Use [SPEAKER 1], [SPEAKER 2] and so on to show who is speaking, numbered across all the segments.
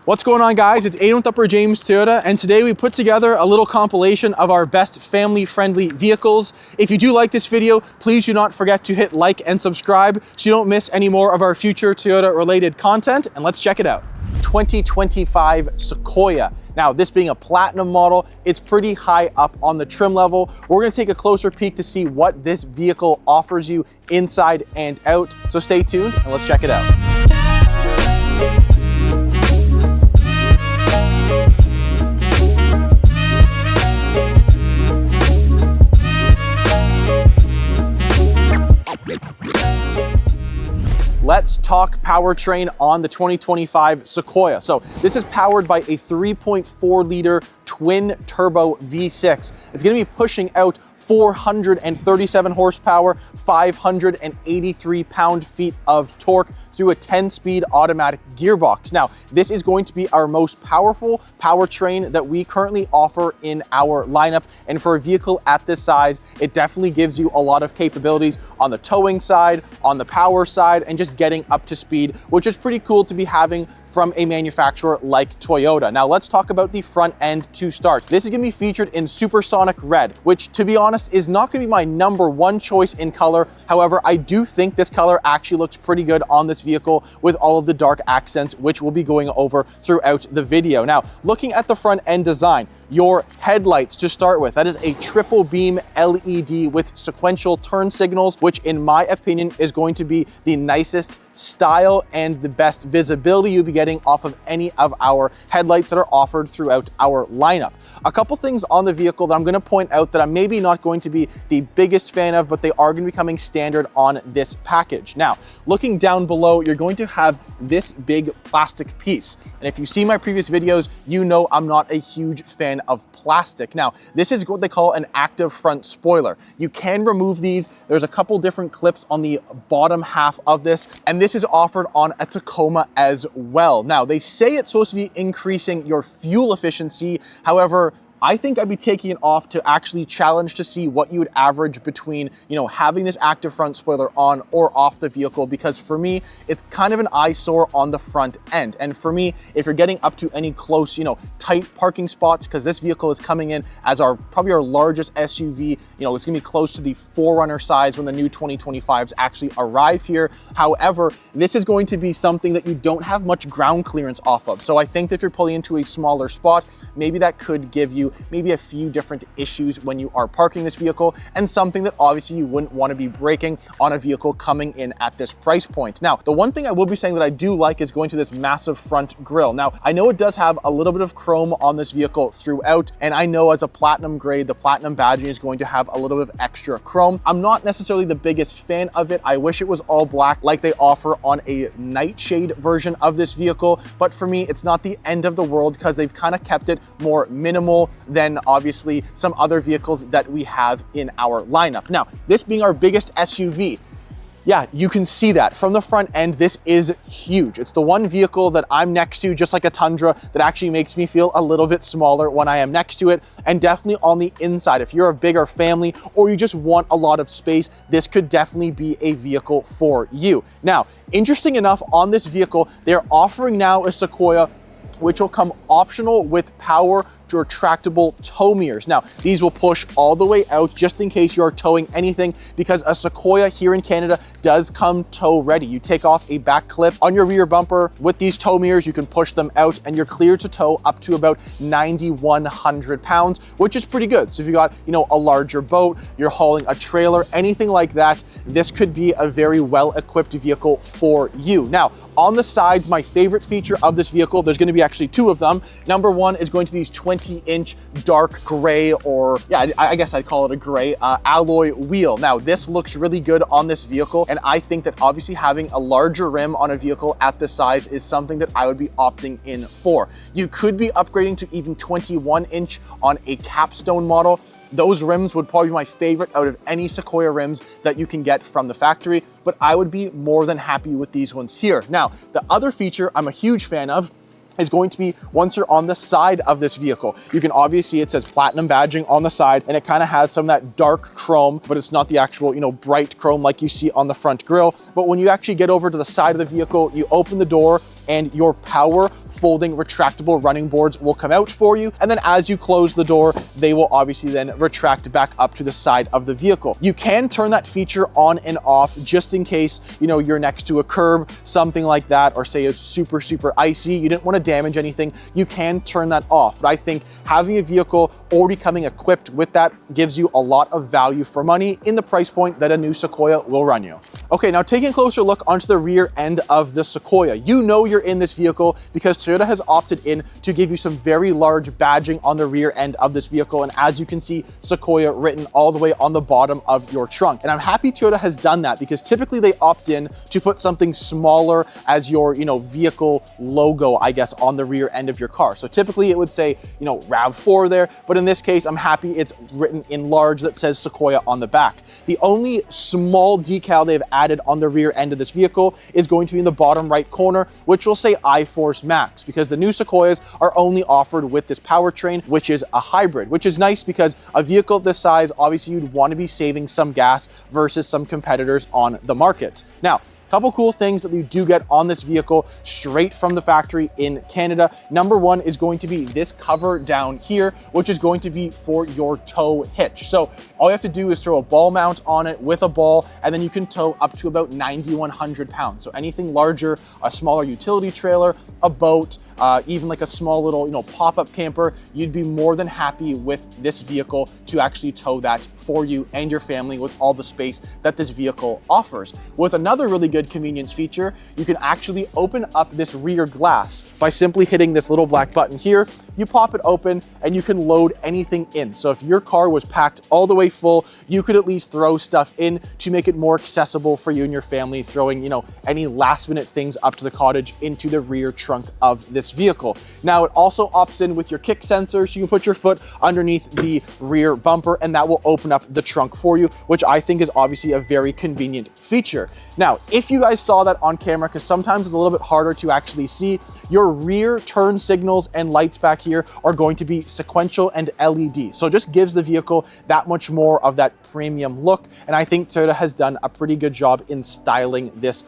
[SPEAKER 1] What's going on, guys? It's Aiden with Upper James Toyota, and today we put together a little compilation of our best family-friendly vehicles. If you do like this video, please do not forget to hit like and subscribe so you don't miss any more of our future Toyota-related content, and let's check it out. 2025 Sequoia. Now, this being a platinum model, it's pretty high up on the trim level. We're gonna take a closer peek to see what this vehicle offers you inside and out. So stay tuned and let's check it out. Let's talk powertrain on the 2025 Sequoia. So this is powered by a 3.4 liter twin turbo V6. It's gonna be pushing out 437 horsepower, 583 pound-feet of torque through a 10-speed automatic gearbox. Now, this is going to be our most powerful powertrain that we currently offer in our lineup. And for a vehicle at this size, it definitely gives you a lot of capabilities on the towing side, on the power side, and just getting up to speed, which is pretty cool to be having from a manufacturer like Toyota. Now let's talk about the front end to start. This is gonna be featured in Supersonic Red, which to be honest is not gonna be my #1 choice in color. However, I do think this color actually looks pretty good on this vehicle with all of the dark accents, which we'll be going over throughout the video. Now, looking at the front end design, your headlights to start with, that is a triple beam LED with sequential turn signals, which in my opinion is going to be the nicest style and the best visibility you'll be getting off of any of our headlights that are offered throughout our lineup. A couple things on the vehicle that I'm going to point out that I'm maybe not going to be the biggest fan of, but they are going to be coming standard on this package. Now, looking down below, you're going to have this big plastic piece. And if you see my previous videos, you know I'm not a huge fan of plastic. Now, this is what they call an active front spoiler. You can remove these. There's a couple different clips on the bottom half of this, and this is offered on a Tacoma as well. Now, they say it's supposed to be increasing your fuel efficiency. However, I think I'd be taking it off to actually challenge to see what you would average between, having this active front spoiler on or off the vehicle, because for me, it's kind of an eyesore on the front end. And for me, if you're getting up to any close, tight parking spots, because this vehicle is coming in as probably our largest SUV, it's gonna be close to the 4Runner size when the new 2025s actually arrive here. However, this is going to be something that you don't have much ground clearance off of. So I think that if you're pulling into a smaller spot, maybe that could give you maybe a few different issues when you are parking this vehicle, and something that obviously you wouldn't want to be braking on a vehicle coming in at this price point. Now, the one thing I will be saying that I do like is going to this massive front grille. Now, I know it does have a little bit of chrome on this vehicle throughout, and I know as a platinum grade, the platinum badging is going to have a little bit of extra chrome. I'm not necessarily the biggest fan of it. I wish it was all black like they offer on a nightshade version of this vehicle, but for me, it's not the end of the world because they've kind of kept it more minimal than obviously some other vehicles that we have in our lineup. Now, this being our biggest SUV, yeah, you can see that from the front end, this is huge. It's the one vehicle that I'm next to, just like a Tundra, that actually makes me feel a little bit smaller when I am next to it. And definitely on the inside, if you're a bigger family or you just want a lot of space, this could definitely be a vehicle for you. Now, interesting enough, on this vehicle, they're offering now a Sequoia, which will come optional with power retractable tow mirrors. Now, these will push all the way out just in case you are towing anything, because a Sequoia here in Canada does come tow ready. You take off a back clip on your rear bumper. With these tow mirrors, you can push them out and you're clear to tow up to about 9,100 pounds, which is pretty good. So if you got, a larger boat, you're hauling a trailer, anything like that, this could be a very well-equipped vehicle for you. Now, on the sides, my favorite feature of this vehicle, there's gonna be actually two of them. Number one is going to these 20-inch dark gray, or yeah, I guess I'd call it a gray alloy wheel. Now, this looks really good on this vehicle, and I think that obviously having a larger rim on a vehicle at this size is something that I would be opting in for. You could be upgrading to even 21-inch on a capstone model. Those rims would probably be my favorite out of any Sequoia rims that you can get from the factory, but I would be more than happy with these ones here. Now, the other feature I'm a huge fan of is going to be once you're on the side of this vehicle. You can obviously see it says platinum badging on the side, and it kind of has some of that dark chrome, but it's not the actual, bright chrome like you see on the front grille. But when you actually get over to the side of the vehicle, you open the door, and your power folding retractable running boards will come out for you. And then as you close the door, they will obviously then retract back up to the side of the vehicle. You can turn that feature on and off just in case, you're next to a curb, something like that, or say it's super, super icy, you didn't want to damage anything, you can turn that off. But I think having a vehicle already coming equipped with that gives you a lot of value for money in the price point that a new Sequoia will run you. Okay, now taking a closer look onto the rear end of the Sequoia, you're in this vehicle because Toyota has opted in to give you some very large badging on the rear end of this vehicle. And as you can see, Sequoia written all the way on the bottom of your trunk. And I'm happy Toyota has done that because typically they opt in to put something smaller as your, vehicle logo, I guess, on the rear end of your car. So typically it would say, RAV4 there, but in this case, I'm happy it's written in large that says Sequoia on the back. The only small decal they've added on the rear end of this vehicle is going to be in the bottom right corner, which will say iForce Max, because the new Sequoias are only offered with this powertrain, which is a hybrid, which is nice because a vehicle this size, obviously you'd want to be saving some gas versus some competitors on the market. Now, couple cool things that you do get on this vehicle straight from the factory in Canada. Number one is going to be this cover down here, which is going to be for your tow hitch. So all you have to do is throw a ball mount on it with a ball, and then you can tow up to about 9,100 pounds. So anything larger, a smaller utility trailer, a boat, even like a small little, pop-up camper, you'd be more than happy with this vehicle to actually tow that for you and your family with all the space that this vehicle offers. With another really good convenience feature, you can actually open up this rear glass by simply hitting this little black button here. You pop it open and you can load anything in. So if your car was packed all the way full, you could at least throw stuff in to make it more accessible for you and your family, throwing, any last minute things up to the cottage into the rear trunk of this vehicle. Now it also opts in with your kick sensor, so you can put your foot underneath the rear bumper and that will open up the trunk for you, which I think is obviously a very convenient feature. Now, if you guys saw that on camera, because sometimes it's a little bit harder to actually see, your rear turn signals and lights back here are going to be sequential and LED. So it just gives the vehicle that much more of that premium look. And I think Toyota has done a pretty good job in styling this,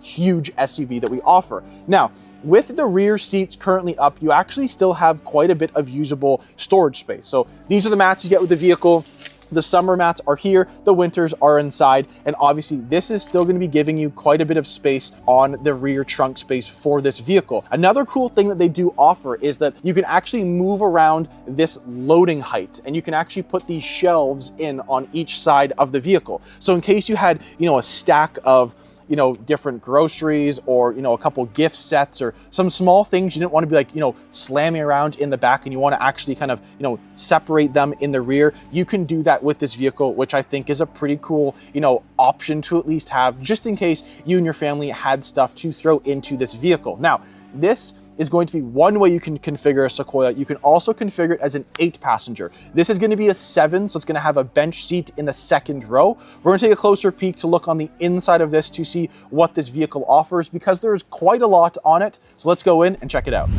[SPEAKER 1] huge SUV that we offer. Now, with the rear seats currently up, you actually still have quite a bit of usable storage space. So these are the mats you get with the vehicle. The summer mats are here, the winters are inside, and obviously this is still going to be giving you quite a bit of space on the rear trunk space for this vehicle. Another cool thing that they do offer is that you can actually move around this loading height, and you can actually put these shelves in on each side of the vehicle. So in case you had, a stack of different groceries or, a couple gift sets or some small things you didn't want to be like, slamming around in the back, and you want to actually kind of, separate them in the rear, you can do that with this vehicle, which I think is a pretty cool, option to at least have just in case you and your family had stuff to throw into this vehicle. Now, this is going to be one way you can configure a Sequoia. You can also configure it as an 8-passenger. This is going to be a 7, so it's going to have a bench seat in the second row. We're going to take a closer peek to look on the inside of this to see what this vehicle offers, because there's quite a lot on it. So let's go in and check it out.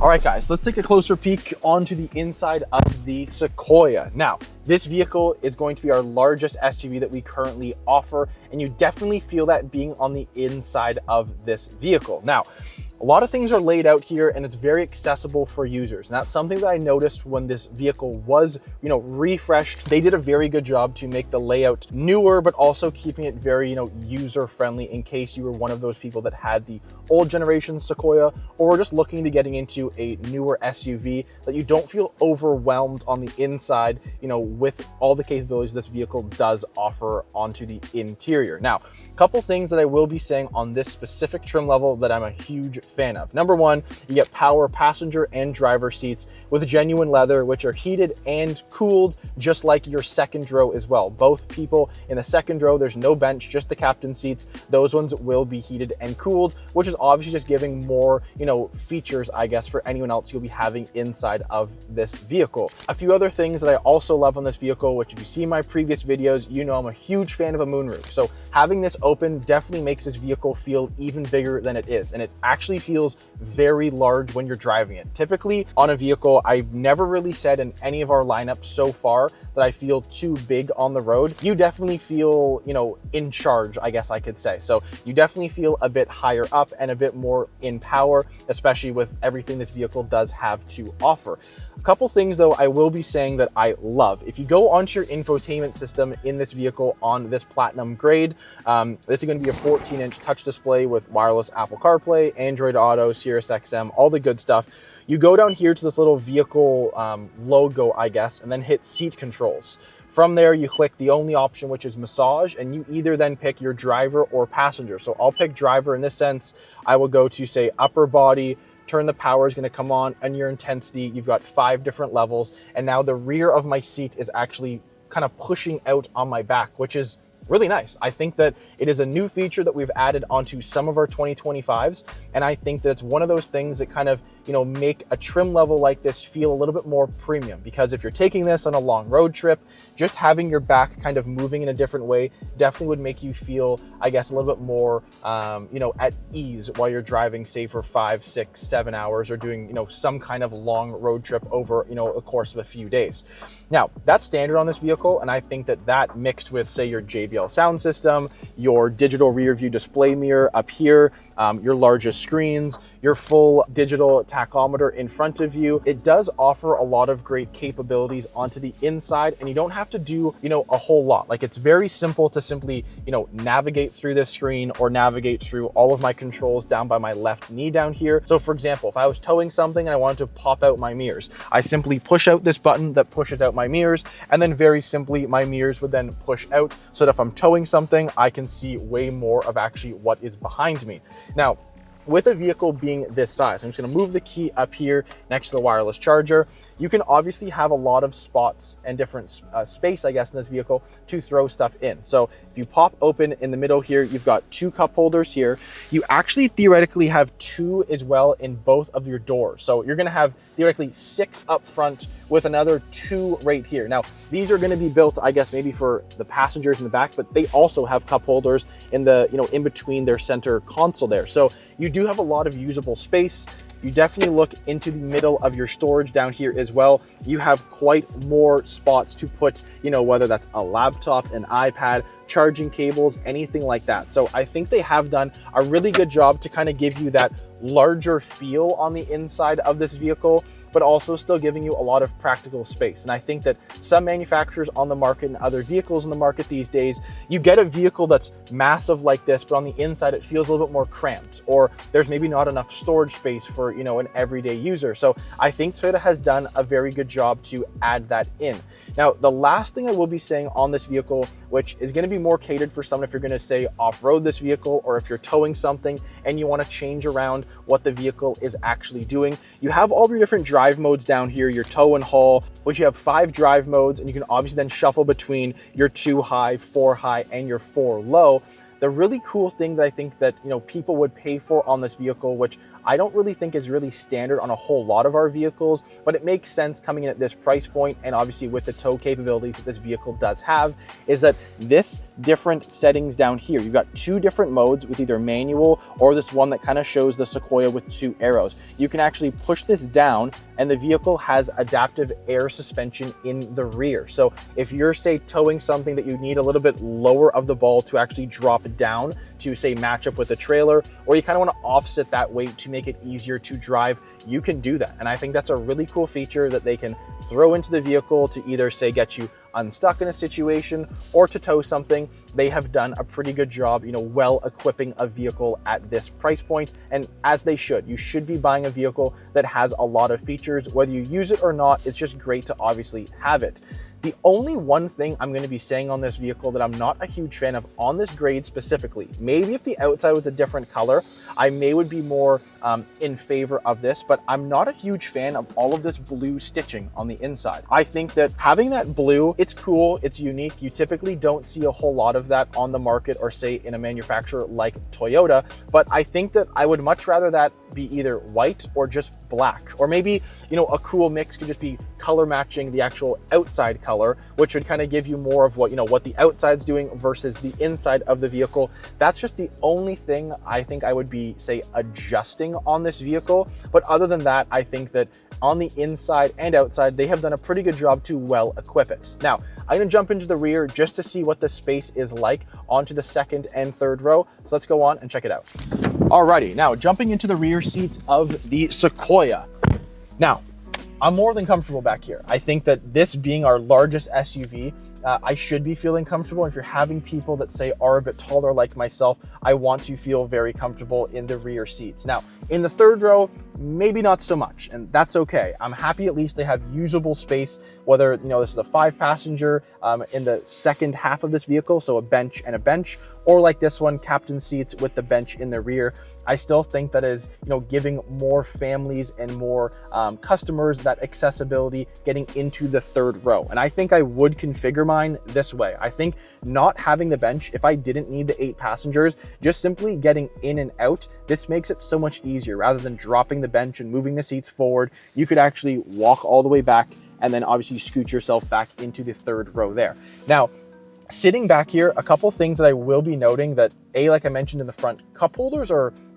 [SPEAKER 1] All right, guys, let's take a closer peek onto the inside of the Sequoia. Now, this vehicle is going to be our largest SUV that we currently offer, and you definitely feel that being on the inside of this vehicle. Now, a lot of things are laid out here and it's very accessible for users. And that's something that I noticed when this vehicle was, refreshed. They did a very good job to make the layout newer, but also keeping it very, user-friendly in case you were one of those people that had the old generation Sequoia or were just looking to getting into a newer SUV, that you don't feel overwhelmed on the inside, with all the capabilities this vehicle does offer onto the interior. Now, a couple things that I will be saying on this specific trim level that I'm a huge fan of. Number one, you get power passenger and driver seats with genuine leather, which are heated and cooled just like your second row as well. Both people in the second row, there's no bench, just the captain seats. Those ones will be heated and cooled, which is obviously just giving more, features, I guess, for anyone else you'll be having inside of this vehicle. A few other things that I also love on this vehicle, which if you see my previous videos, I'm a huge fan of a moonroof. So having this open definitely makes this vehicle feel even bigger than it is. And it actually feels very large when you're driving it. Typically on a vehicle, I've never really said in any of our lineups so far that that I feel too big on the road. You definitely feel, you know, in charge, I guess I could say. So you definitely feel a bit higher up and a bit more in power, especially with everything this vehicle does have to offer. A couple things though I will be saying that I love. If you go onto your infotainment system in this vehicle on this platinum grade, this is going to be a 14-inch touch display with wireless Apple CarPlay, Android Auto, Sirius XM, all the good stuff. You go down here to this little vehicle logo, I guess, and then hit seat controls. From there, you click the only option, which is massage, and you either then pick your driver or passenger. So I'll pick driver. In this sense, I will go to, say, upper body, turn the power is going to come on, and your intensity. You've got 5 different levels, and now the rear of my seat is actually kind of pushing out on my back, which is really nice. I think that it is a new feature that we've added onto some of our 2025s, and I think that it's one of those things that kind of, you know, make a trim level like this feel a little bit more premium, because if you're taking this on a long road trip, just having your back kind of moving in a different way definitely would make you feel, I guess, a little bit more, you know, at ease while you're driving, say, for 5, 6, 7 hours, or doing, you know, some kind of long road trip over, you know, a course of a few days. Now, that's standard on this vehicle, and I think that that mixed with, say, your JBL sound system, your digital rear view display mirror up here, your largest screens, your full digital tachometer in front of you, it does offer a lot of great capabilities onto the inside, and you don't have to do, you know, a whole lot. Like, it's very simple to simply, you know, navigate through this screen or navigate through all of my controls down by my left knee down here. So for example, if I was towing something and I wanted to pop out my mirrors, I simply push out this button that pushes out my mirrors, and then very simply my mirrors would then push out, so that if I'm towing something, I can see way more of actually what is behind me. Now, with a vehicle being this size, I'm just going to move the key up here next to the wireless charger. You can obviously have a lot of spots and different space, I guess, in this vehicle to throw stuff in. So if you pop open in the middle here, you've got 2 cup holders here. You actually theoretically have 2 as well in both of your doors. So you're going to have theoretically 6 up front with another 2 right here. Now, these are going to be built, I guess, maybe for the passengers in the back, but they also have cup holders in the, you know, in between their center console there. So you do have a lot of usable space. You definitely look into the middle of your storage down here as well. You have quite more spots to put, you know, whether that's a laptop, an iPad, charging cables, anything like that. So I think they have done a really good job to kind of give you that larger feel on the inside of this vehicle, but also still giving you a lot of practical space. And I think that some manufacturers on the market and other vehicles in the market these days, you get a vehicle that's massive like this, but on the inside it feels a little bit more cramped, or there's maybe not enough storage space for, you know, an everyday user. So I think Toyota has done a very good job to add that in. Now, the last thing I will be saying on this vehicle, which is going to be more catered for someone if you're going to say off-road this vehicle, or if you're towing something and you want to change around what the vehicle is actually doing. You have all of your different drive modes down here, your tow and haul, which you have 5 drive modes, and you can obviously then shuffle between your 2 high, 4 high, and your 4 low. The really cool thing that I think that, you know, people would pay for on this vehicle, which I don't really think is really standard on a whole lot of our vehicles, but it makes sense coming in at this price point, and obviously with the tow capabilities that this vehicle does have, is that this different settings down here, you've got 2 different modes with either manual or this one that kind of shows the Sequoia with 2 arrows. You can actually push this down, and the vehicle has adaptive air suspension in the rear. So if you're, say, towing something that you need a little bit lower of the ball to actually drop down to, say, match up with a trailer, or you kind of want to offset that weight to make it easier to drive, you can do that. And I think that's a really cool feature that they can throw into the vehicle to either, say, get you unstuck in a situation or to tow something. They have done a pretty good job, you know, well equipping a vehicle at this price point, and as they should. You should be buying a vehicle that has a lot of features. Whether you use it or not, it's just great to obviously have it. The only one thing I'm going to be saying on this vehicle that I'm not a huge fan of on this grade specifically, maybe if the outside was a different color, I would be more in favor of this, but I'm not a huge fan of all of this blue stitching on the inside. I think that having that blue, it's cool, it's unique. You typically don't see a whole lot of that on the market, or say in a manufacturer like Toyota, but I think that I would much rather that be either white or just black, or maybe, you know, a cool mix could just be color matching the actual outside color, which would kind of give you more of what, you know, what the outside's doing versus the inside of the vehicle. That's just the only thing I think I would be, say, adjusting on this vehicle. But other than that, I think that on the inside and outside, they have done a pretty good job to well equip it. Now, I'm gonna jump into the rear just to see what the space is like onto the second and third row. So let's go on and check it out. Alrighty, now jumping into the rear seats of the Sequoia. Now, I'm more than comfortable back here. I think that this being our largest SUV, I should be feeling comfortable. If you're having people that say are a bit taller like myself, I want to feel very comfortable in the rear seats. Now, in the third row, maybe not so much, and that's okay. I'm happy at least they have usable space, whether, you know, this is a 5-passenger in the second half of this vehicle, so a bench and a bench, or like this one, captain seats with the bench in the rear. I still think that is, you know, giving more families and more customers that accessibility getting into the third row. And I think I would configure mine this way. I think not having the bench, if I didn't need the 8 passengers, just simply getting in and out, this makes it so much easier. Rather than dropping the bench and moving the seats forward, you could actually walk all the way back and then obviously scoot yourself back into the third row there. Now, sitting back here, a couple things that I will be noting that, like I mentioned in the front, cup holders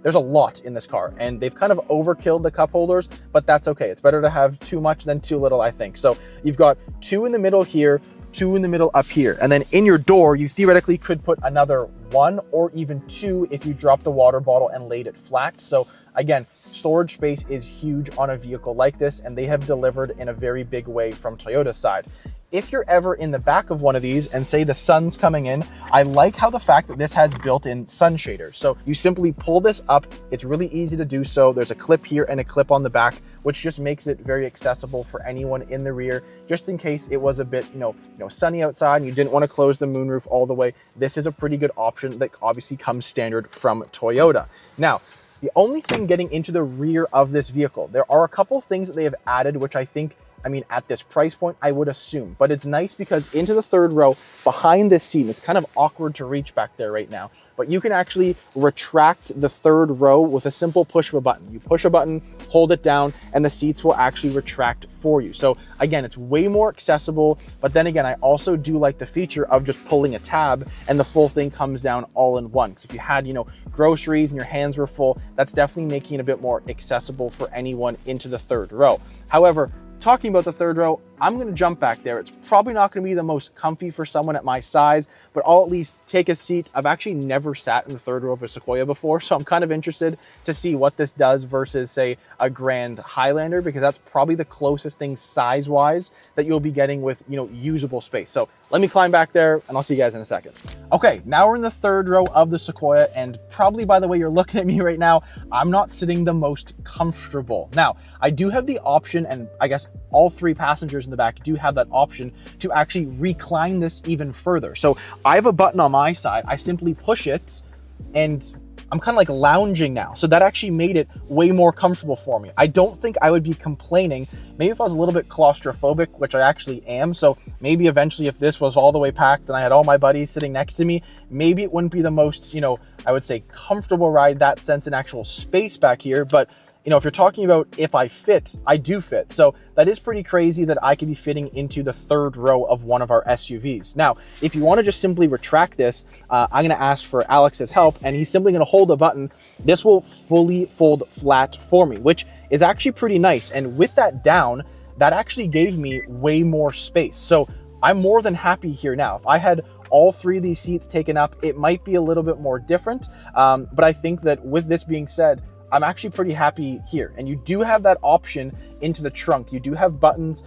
[SPEAKER 1] there's a lot in this car, and they've kind of overkilled the cup holders, but that's okay. It's better to have too much than too little, I think. So you've got 2 in the middle here, 2 in the middle up here, and then in your door, you theoretically could put another 1 or even 2 if you drop the water bottle and laid it flat. So again, storage space is huge on a vehicle like this, and they have delivered in a very big way from Toyota's side. If you're ever in the back of one of these and say the sun's coming in, I like how the fact that this has built-in sun shaders. So you simply pull this up. It's really easy to do so. There's a clip here and a clip on the back, which just makes it very accessible for anyone in the rear, just in case it was a bit, you know, sunny outside and you didn't want to close the moonroof all the way. This is a pretty good option that obviously comes standard from Toyota. Now, the only thing getting into the rear of this vehicle, there are a couple things that they have added, which I think, I mean, at this price point, I would assume, but it's nice because into the third row behind this seat, it's kind of awkward to reach back there right now, but you can actually retract the third row with a simple push of a button. You push a button, hold it down, and the seats will actually retract for you. So again, it's way more accessible, but then again, I also do like the feature of just pulling a tab and the full thing comes down all in one. So if you had, you know, groceries and your hands were full, that's definitely making it a bit more accessible for anyone into the third row. However, talking about the third row, I'm gonna jump back there. It's probably not gonna be the most comfy for someone at my size, but I'll at least take a seat. I've actually never sat in the third row of a Sequoia before, so I'm kind of interested to see what this does versus, say, a Grand Highlander, because that's probably the closest thing size-wise that you'll be getting with, you know, usable space. So let me climb back there and I'll see you guys in a second. Okay, now we're in the third row of the Sequoia, and probably by the way you're looking at me right now, I'm not sitting the most comfortable. Now, I do have the option, and I guess all 3 passengers in the back do have that option to actually recline this even further. So I have a button on my side, I simply push it and I'm kind of like lounging now. So that actually made it way more comfortable for me. I don't think I would be complaining. Maybe if I was a little bit claustrophobic, which I actually am. So maybe eventually if this was all the way packed and I had all my buddies sitting next to me, maybe it wouldn't be the most, you know, I would say comfortable ride that sense in actual space back here. But you know, if you're talking about if I fit, I do fit. So that is pretty crazy that I could be fitting into the third row of one of our SUVs. Now, if you want to just simply retract this, I'm going to ask for Alex's help, and he's simply going to hold a button. This will fully fold flat for me, which is actually pretty nice. And with that down, that actually gave me way more space. So I'm more than happy here now. If I had all 3 of these seats taken up, it might be a little bit more different. But I think that with this being said, I'm actually pretty happy here. And you do have that option into the trunk. You do have buttons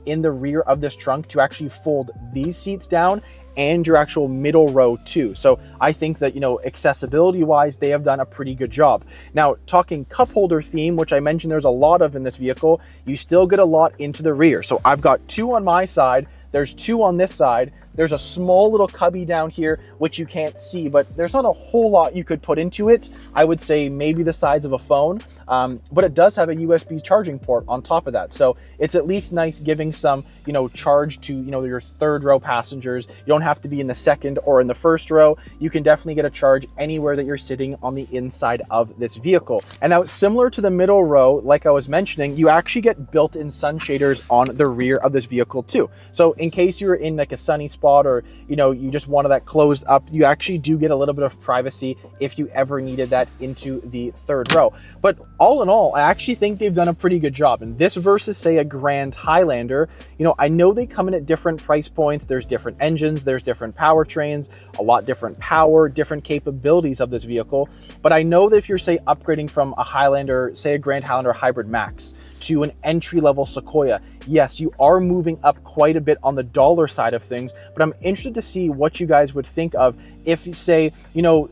[SPEAKER 1] in the rear of this trunk to actually fold these seats down and your actual middle row too. So I think that, you know, accessibility wise, they have done a pretty good job. Now, talking cup holder theme, which I mentioned there's a lot of in this vehicle, you still get a lot into the rear. So I've got 2 on my side, there's 2 on this side, There's a small little cubby down here, which you can't see, but there's not a whole lot you could put into it. I would say maybe the size of a phone, but it does have a USB charging port on top of that. So it's at least nice giving some, charge to, your third row passengers. You don't have to be in the second or in the first row. You can definitely get a charge anywhere that you're sitting on the inside of this vehicle. And now, similar to the middle row, like I was mentioning, you actually get built-in sun shaders on the rear of this vehicle too. So in case you're in like a sunny spot, or you just wanted that closed up, you actually do get a little bit of privacy if you ever needed that into the third row. But all in all, I actually think they've done a pretty good job. And this versus, say, a Grand Highlander, I know they come in at different price points. There's different engines, there's different powertrains, a lot different power, different capabilities of this vehicle. But I know that if you're, say, upgrading from a Highlander, say a Grand Highlander Hybrid Max, to an entry-level Sequoia, yes, you are moving up quite a bit on the dollar side of things, but I'm interested to see what you guys would think of if you say,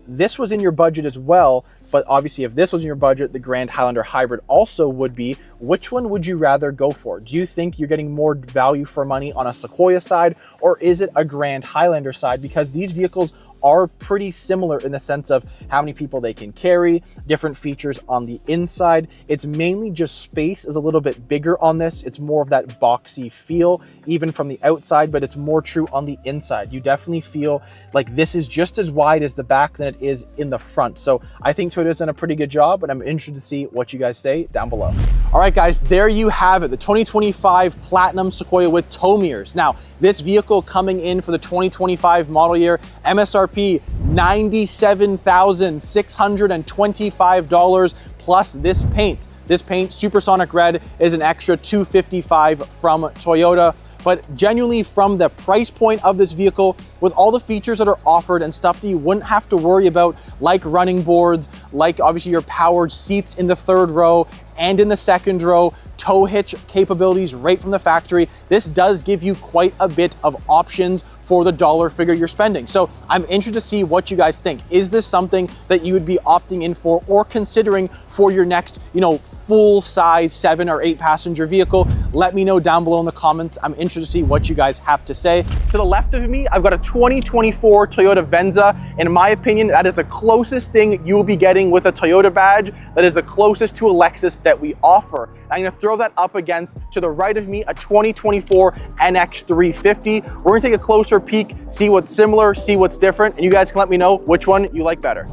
[SPEAKER 1] this was in your budget as well, but obviously if this was in your budget, the Grand Highlander Hybrid also would be. Which one would you rather go for? Do you think you're getting more value for money on a Sequoia side, or is it a Grand Highlander side? Because these vehicles are pretty similar in the sense of how many people they can carry, different features on the inside. It's mainly just space is a little bit bigger on this. It's more of that boxy feel, even from the outside, but it's more true on the inside. You definitely feel like this is just as wide as the back than it is in the front. So I think Toyota's done a pretty good job, and I'm interested to see what you guys say down below. All right, guys, there you have it. The 2025 Platinum Sequoia with tow mirrors. Now, this vehicle coming in for the 2025 model year, MSRP $97,625 plus this paint. This paint, Supersonic Red, is an extra $255 from Toyota. But genuinely, from the price point of this vehicle, with all the features that are offered and stuff that you wouldn't have to worry about, like running boards, like obviously your powered seats in the third row and in the second row, tow hitch capabilities right from the factory, this does give you quite a bit of options for the dollar figure you're spending. So I'm interested to see what you guys think. Is this something that you would be opting in for or considering for your next, full size 7 or 8 passenger vehicle? Let me know down below in the comments. I'm interested to see what you guys have to say. To the left of me, I've got a 2024 Toyota Venza. In my opinion, that is the closest thing you will be getting with a Toyota badge. That is the closest to a Lexus that we offer. I'm gonna throw that up against, to the right of me, a 2024 NX 350. We're gonna take a closer peek, see what's similar, see what's different, and you guys can let me know which one you like better.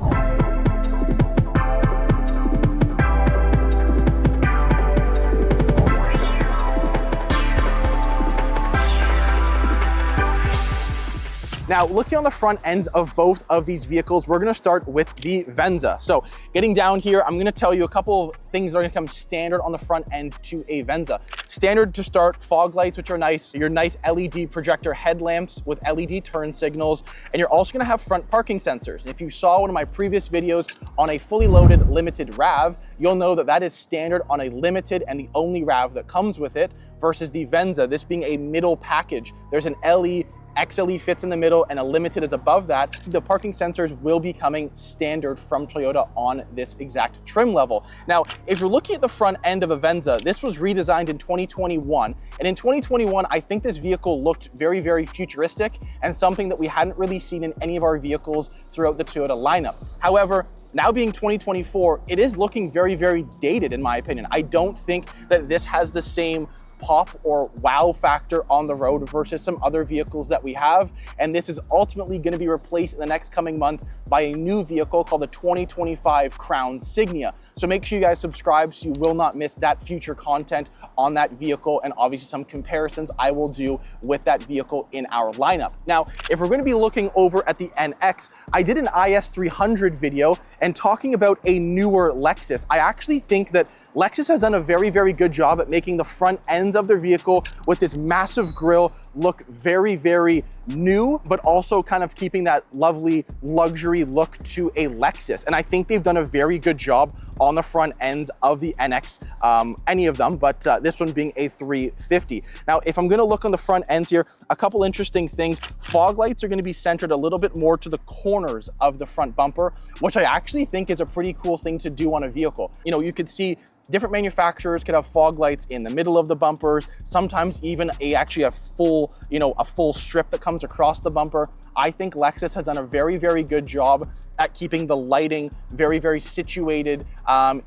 [SPEAKER 1] Now, looking on the front ends of both of these vehicles, we're gonna start with the Venza. So getting down here, I'm gonna tell you a couple of things that are gonna come standard on the front end to a Venza. Standard to start, fog lights, which are nice, your nice LED projector headlamps with LED turn signals, and you're also gonna have front parking sensors. If you saw one of my previous videos on a fully loaded Limited RAV, you'll know that that is standard on a Limited and the only RAV that comes with it, versus the Venza, this being a middle package. There's an LE, XLE fits in the middle, and a Limited is above that. The parking sensors will be coming standard from Toyota on this exact trim level. Now, if you're looking at the front end of a Venza, this was redesigned in 2021. And in 2021, I think this vehicle looked very, very futuristic and something that we hadn't really seen in any of our vehicles throughout the Toyota lineup. However, now being 2024, it is looking very, very dated in my opinion. I don't think that this has the same pop or wow factor on the road versus some other vehicles that we have. And this is ultimately going to be replaced in the next coming months by a new vehicle called the 2025 Crown Signia. So make sure you guys subscribe so you will not miss that future content on that vehicle, and obviously some comparisons I will do with that vehicle in our lineup. Now, if we're going to be looking over at the NX, I did an IS300 video and talking about a newer Lexus. I actually think that Lexus has done a very, very good job at making the front ends of their vehicle with this massive grille look very, very new, but also kind of keeping that lovely luxury look to a Lexus. And I think they've done a very good job on the front ends of the NX, any of them, but this one being a 350. Now, if I'm gonna look on the front ends here, a couple interesting things. Fog lights are gonna be centered a little bit more to the corners of the front bumper, which I actually think is a pretty cool thing to do on a vehicle. You know, you could see different manufacturers could have fog lights in the middle of the bumpers, sometimes even actually a full, a full strip that comes across the bumper. I think Lexus has done a very, very good job at keeping the lighting very, very situated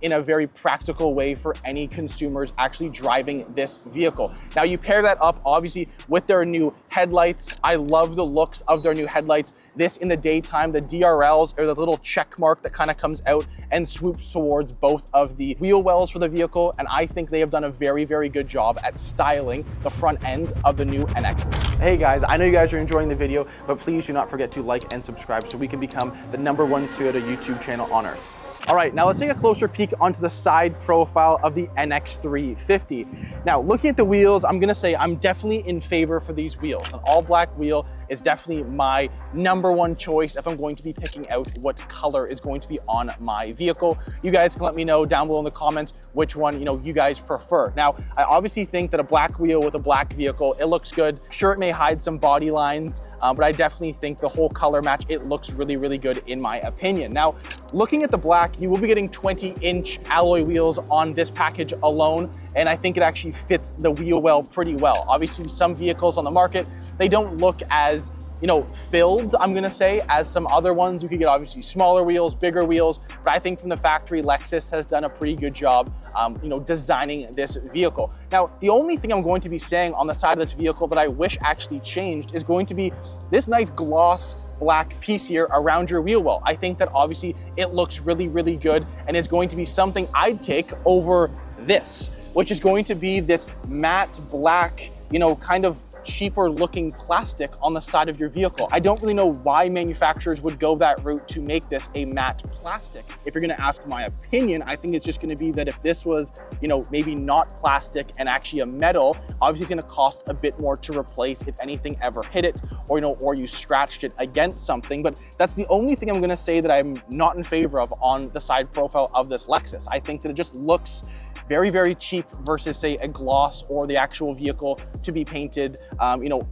[SPEAKER 1] in a very practical way for any consumers actually driving this vehicle. Now you pair that up obviously with their new headlights. I love the looks of their new headlights. This in the daytime, the DRLs are the little check mark that kind of comes out and swoops towards both of the wheel wells for the vehicle. And I think they have done a very, very good job at styling the front end of the new NXs. Hey guys, I know you guys are enjoying the video, but please do not forget to like and subscribe so we can become the #1 Toyota YouTube channel on earth. All right, now let's take a closer peek onto the side profile of the NX350. Now, looking at the wheels, I'm gonna say I'm definitely in favor for these wheels. An all black wheel is definitely my #1 choice if I'm going to be picking out what color is going to be on my vehicle. You guys can let me know down below in the comments which one you guys prefer. Now, I obviously think that a black wheel with a black vehicle, it looks good. Sure, it may hide some body lines, but I definitely think the whole color match, it looks really, really good in my opinion. Now, looking at the black, you will be getting 20-inch alloy wheels on this package alone, and I think it actually fits the wheel well pretty well. Obviously, some vehicles on the market, they don't look as filled, I'm gonna say, as some other ones. You could get obviously smaller wheels, bigger wheels, but I think from the factory, Lexus has done a pretty good job, designing this vehicle. Now, the only thing I'm going to be saying on the side of this vehicle that I wish actually changed is going to be this nice gloss black piece here around your wheel well. I think that obviously it looks really, really good and is going to be something I'd take over this, which is going to be this matte black, kind of cheaper looking plastic on the side of your vehicle. I don't really know why manufacturers would go that route to make this a matte plastic. If you're gonna ask my opinion, I think it's just gonna be that if this was, maybe not plastic and actually a metal, obviously it's gonna cost a bit more to replace if anything ever hit it, or, or you scratched it against something. But that's the only thing I'm gonna say that I'm not in favor of on the side profile of this Lexus. I think that it just looks very, very cheap versus say a gloss or the actual vehicle to be painted,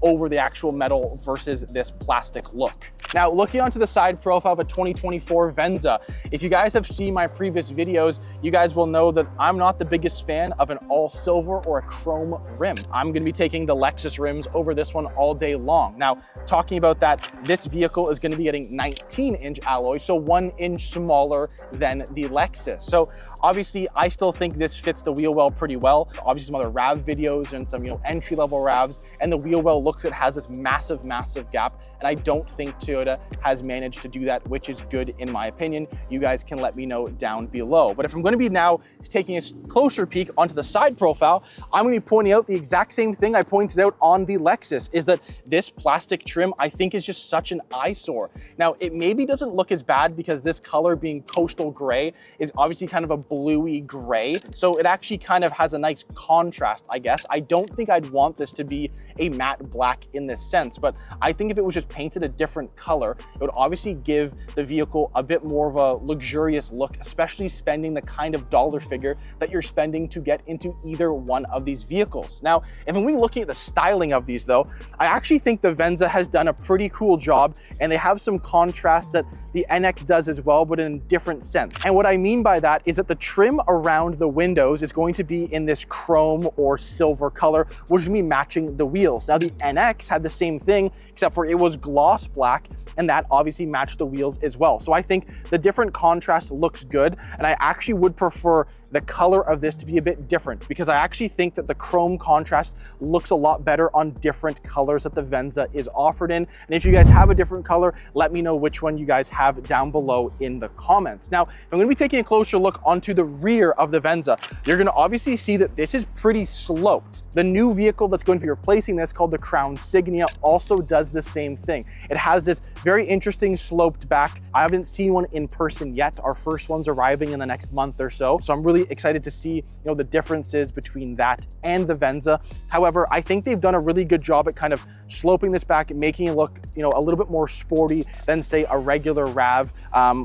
[SPEAKER 1] over the actual metal versus this plastic look. Now, looking onto the side profile of a 2024 Venza, if you guys have seen my previous videos, you guys will know that I'm not the biggest fan of an all silver or a chrome rim. I'm gonna be taking the Lexus rims over this one all day long. Now, talking about that, this vehicle is gonna be getting 19-inch alloy, so 1 inch smaller than the Lexus. So obviously, I still think this fits the wheel well pretty well. Obviously, some other RAV videos and some entry-level RAVs, and the wheel well looks, it has this massive, massive gap, and I don't think Toyota has managed to do that, which is good in my opinion. You guys can let me know down below. But if I'm going to be now taking a closer peek onto the side profile, I'm going to be pointing out the exact same thing I pointed out on the Lexus, is that this plastic trim I think is just such an eyesore. Now, it maybe doesn't look as bad because this color being coastal gray is obviously kind of a bluey gray, so it actually kind of has a nice contrast, I guess. I don't think I'd want this to be a matte black in this sense, but I think if it was just painted a different color, it would obviously give the vehicle a bit more of a luxurious look, especially spending the kind of dollar figure that you're spending to get into either one of these vehicles. Now, if we're looking at the styling of these though, I actually think the Venza has done a pretty cool job, and they have some contrast that the NX does as well, but in a different sense. And what I mean by that is that the trim around the windows is going to be in this chrome or silver color, which is going to be matching the wheels. Now, the NX had the same thing, except for it was gloss black, and that obviously matched the wheels as well. So I think the different contrast looks good, and I actually would prefer the color of this to be a bit different, because I actually think that the chrome contrast looks a lot better on different colors that the Venza is offered in. And if you guys have a different color, let me know which one you guys have down below in the comments. Now, if I'm going to be taking a closer look onto the rear of the Venza, you're going to obviously see that this is pretty sloped. The new vehicle that's going to be replacing this, called the Crown Signia, also does the same thing. It has this very interesting sloped back. I haven't seen one in person yet. Our first one's arriving in the next month or so. So I'm really excited to see, the differences between that and the Venza. However, I think they've done a really good job at kind of sloping this back and making it look, a little bit more sporty than say a regular RAV,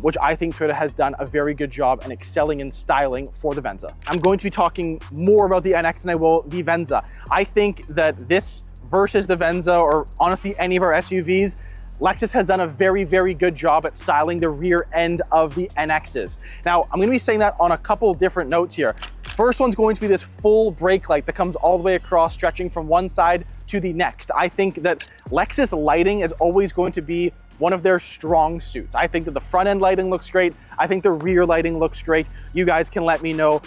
[SPEAKER 1] which I think Toyota has done a very good job in excelling in styling for the Venza. I'm going to be talking more about the NX than I will the Venza. I think that this versus the Venza, or honestly any of our SUVs, Lexus has done a very, very good job at styling the rear end of the NXs. Now, I'm gonna be saying that on a couple different notes here. first one's going to be this full brake light that comes all the way across, stretching from one side to the next. I think that Lexus lighting is always going to be one of their strong suits. I think that the front end lighting looks great. I think the rear lighting looks great. You guys can let me know,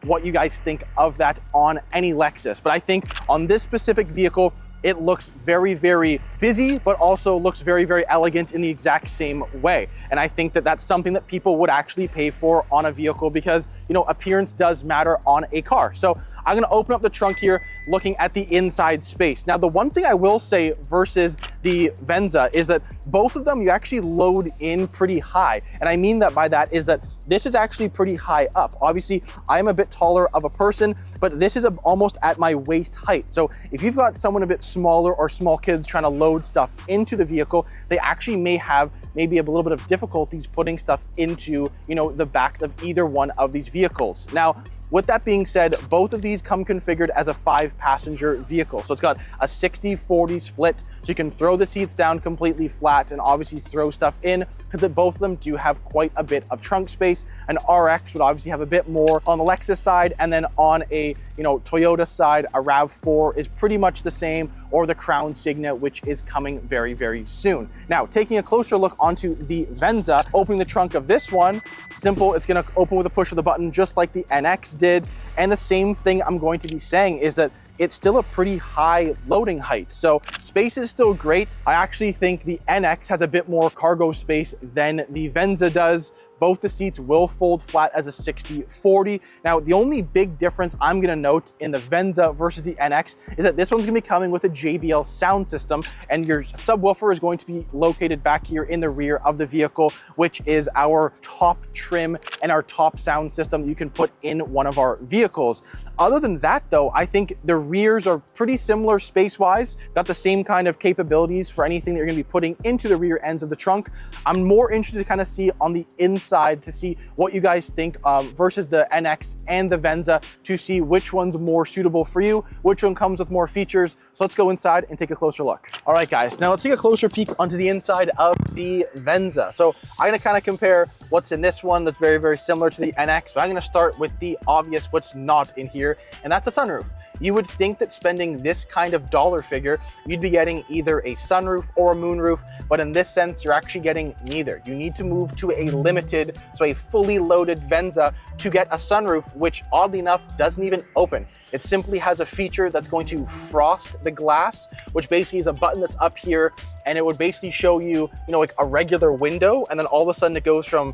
[SPEAKER 1] what you guys think of that on any Lexus. But I think on this specific vehicle, it looks very, very busy, but also looks very, very elegant in the exact same way. And I think that that's something that people would actually pay for on a vehicle because, appearance does matter on a car. So I'm gonna open up the trunk here, looking at the inside space. Now, the one thing I will say versus the Venza is that both of them, you actually load in pretty high. And I mean that by that is that this is actually pretty high up. Obviously, I'm a bit taller of a person, but this is almost at my waist height. So if you've got someone a bit smaller or small kids trying to load stuff into the vehicle, they actually may have maybe a little bit of difficulties putting stuff into, the backs of either one of these vehicles. Now, with that being said, both of these come configured as a 5-passenger vehicle. So it's got a 60-40 split, so you can throw the seats down completely flat and obviously throw stuff in, because both of them do have quite a bit of trunk space. An RX would obviously have a bit more on the Lexus side, and then on a Toyota side, a RAV4 is pretty much the same, or the Crown Signia, which is coming very, very soon. Now, taking a closer look onto the Venza, opening the trunk of this one, simple, it's gonna open with a push of the button just like the NX did. And the same thing I'm going to be saying is that it's still a pretty high loading height. So space is still great. I actually think the NX has a bit more cargo space than the Venza does. Both the seats will fold flat as a 60-40. Now, the only big difference I'm gonna note in the Venza versus the NX is that this one's gonna be coming with a JBL sound system, and your subwoofer is going to be located back here in the rear of the vehicle, which is our top trim and our top sound system you can put in one of our vehicles. Other than that though, I think the rears are pretty similar space-wise, got the same kind of capabilities for anything that you're gonna be putting into the rear ends of the trunk. I'm more interested to kind of see on the inside to see what you guys think versus the NX and the Venza, to see which one's more suitable for you, which one comes with more features. So let's go inside and take a closer look. All right guys, now let's take a closer peek onto the inside of the Venza. So I'm gonna kind of compare what's in this one that's very, very similar to the NX, but I'm gonna start with the obvious, what's not in here, and that's a sunroof. You would think that spending this kind of dollar figure, you'd be getting either a sunroof or a moonroof, but in this sense, you're actually getting neither. You need to move to a limited, so a fully loaded Venza, to get a sunroof, which oddly enough doesn't even open. It simply has a feature that's going to frost the glass, which basically is a button that's up here, and it would basically show you, like a regular window, and then all of a sudden it goes from,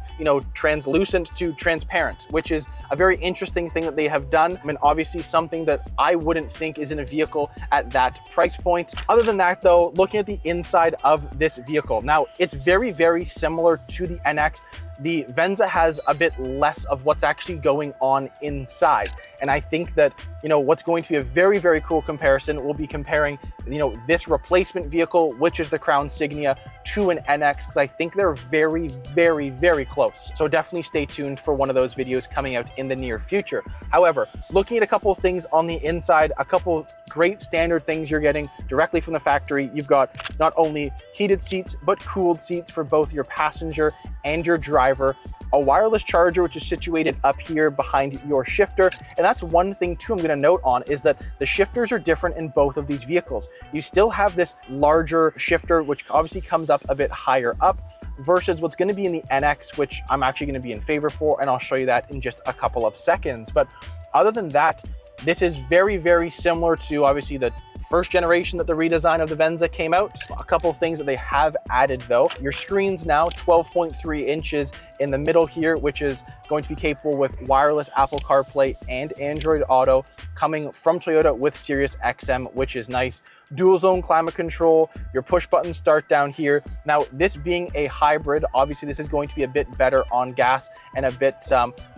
[SPEAKER 1] translucent to transparent, which is a very interesting thing that they have done. I mean, obviously something that I wouldn't think is in a vehicle at that price point. Other than that though, looking at the inside of this vehicle, now it's very, very similar to the NX. The Venza has a bit less of what's actually going on inside. And I think that, what's going to be a very, very cool comparison will be comparing, this replacement vehicle, which is the Crown Signia, to an NX, because I think they're very, very, very close. So definitely stay tuned for one of those videos coming out in the near future. However, looking at a couple of things on the inside, a couple great standard things you're getting directly from the factory. You've got not only heated seats, but cooled seats for both your passenger and your driver, a wireless charger, which is situated up here behind your shifter. And that's one thing too I'm gonna note on, is that the shifters are different in both of these vehicles. You still have this larger shifter, which obviously comes up a bit higher up, versus what's gonna be in the NX, which I'm actually gonna be in favor for, and I'll show you that in just a couple of seconds. But other than that, this is very, very similar to obviously the first generation that the redesign of the Venza came out. A couple of things that they have added though. Your screen's now 12.3 inches in the middle here, which is going to be capable with wireless Apple CarPlay and Android Auto, coming from Toyota with Sirius XM, which is nice. Dual zone climate control, your push button start down here. Now, this being a hybrid, obviously this is going to be a bit better on gas and a bit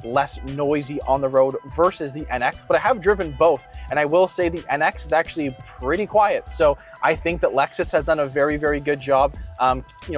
[SPEAKER 1] less noisy on the road versus the NX, but I have driven both, and I will say the NX is actually pretty quiet. So I think that Lexus has done a very, very good job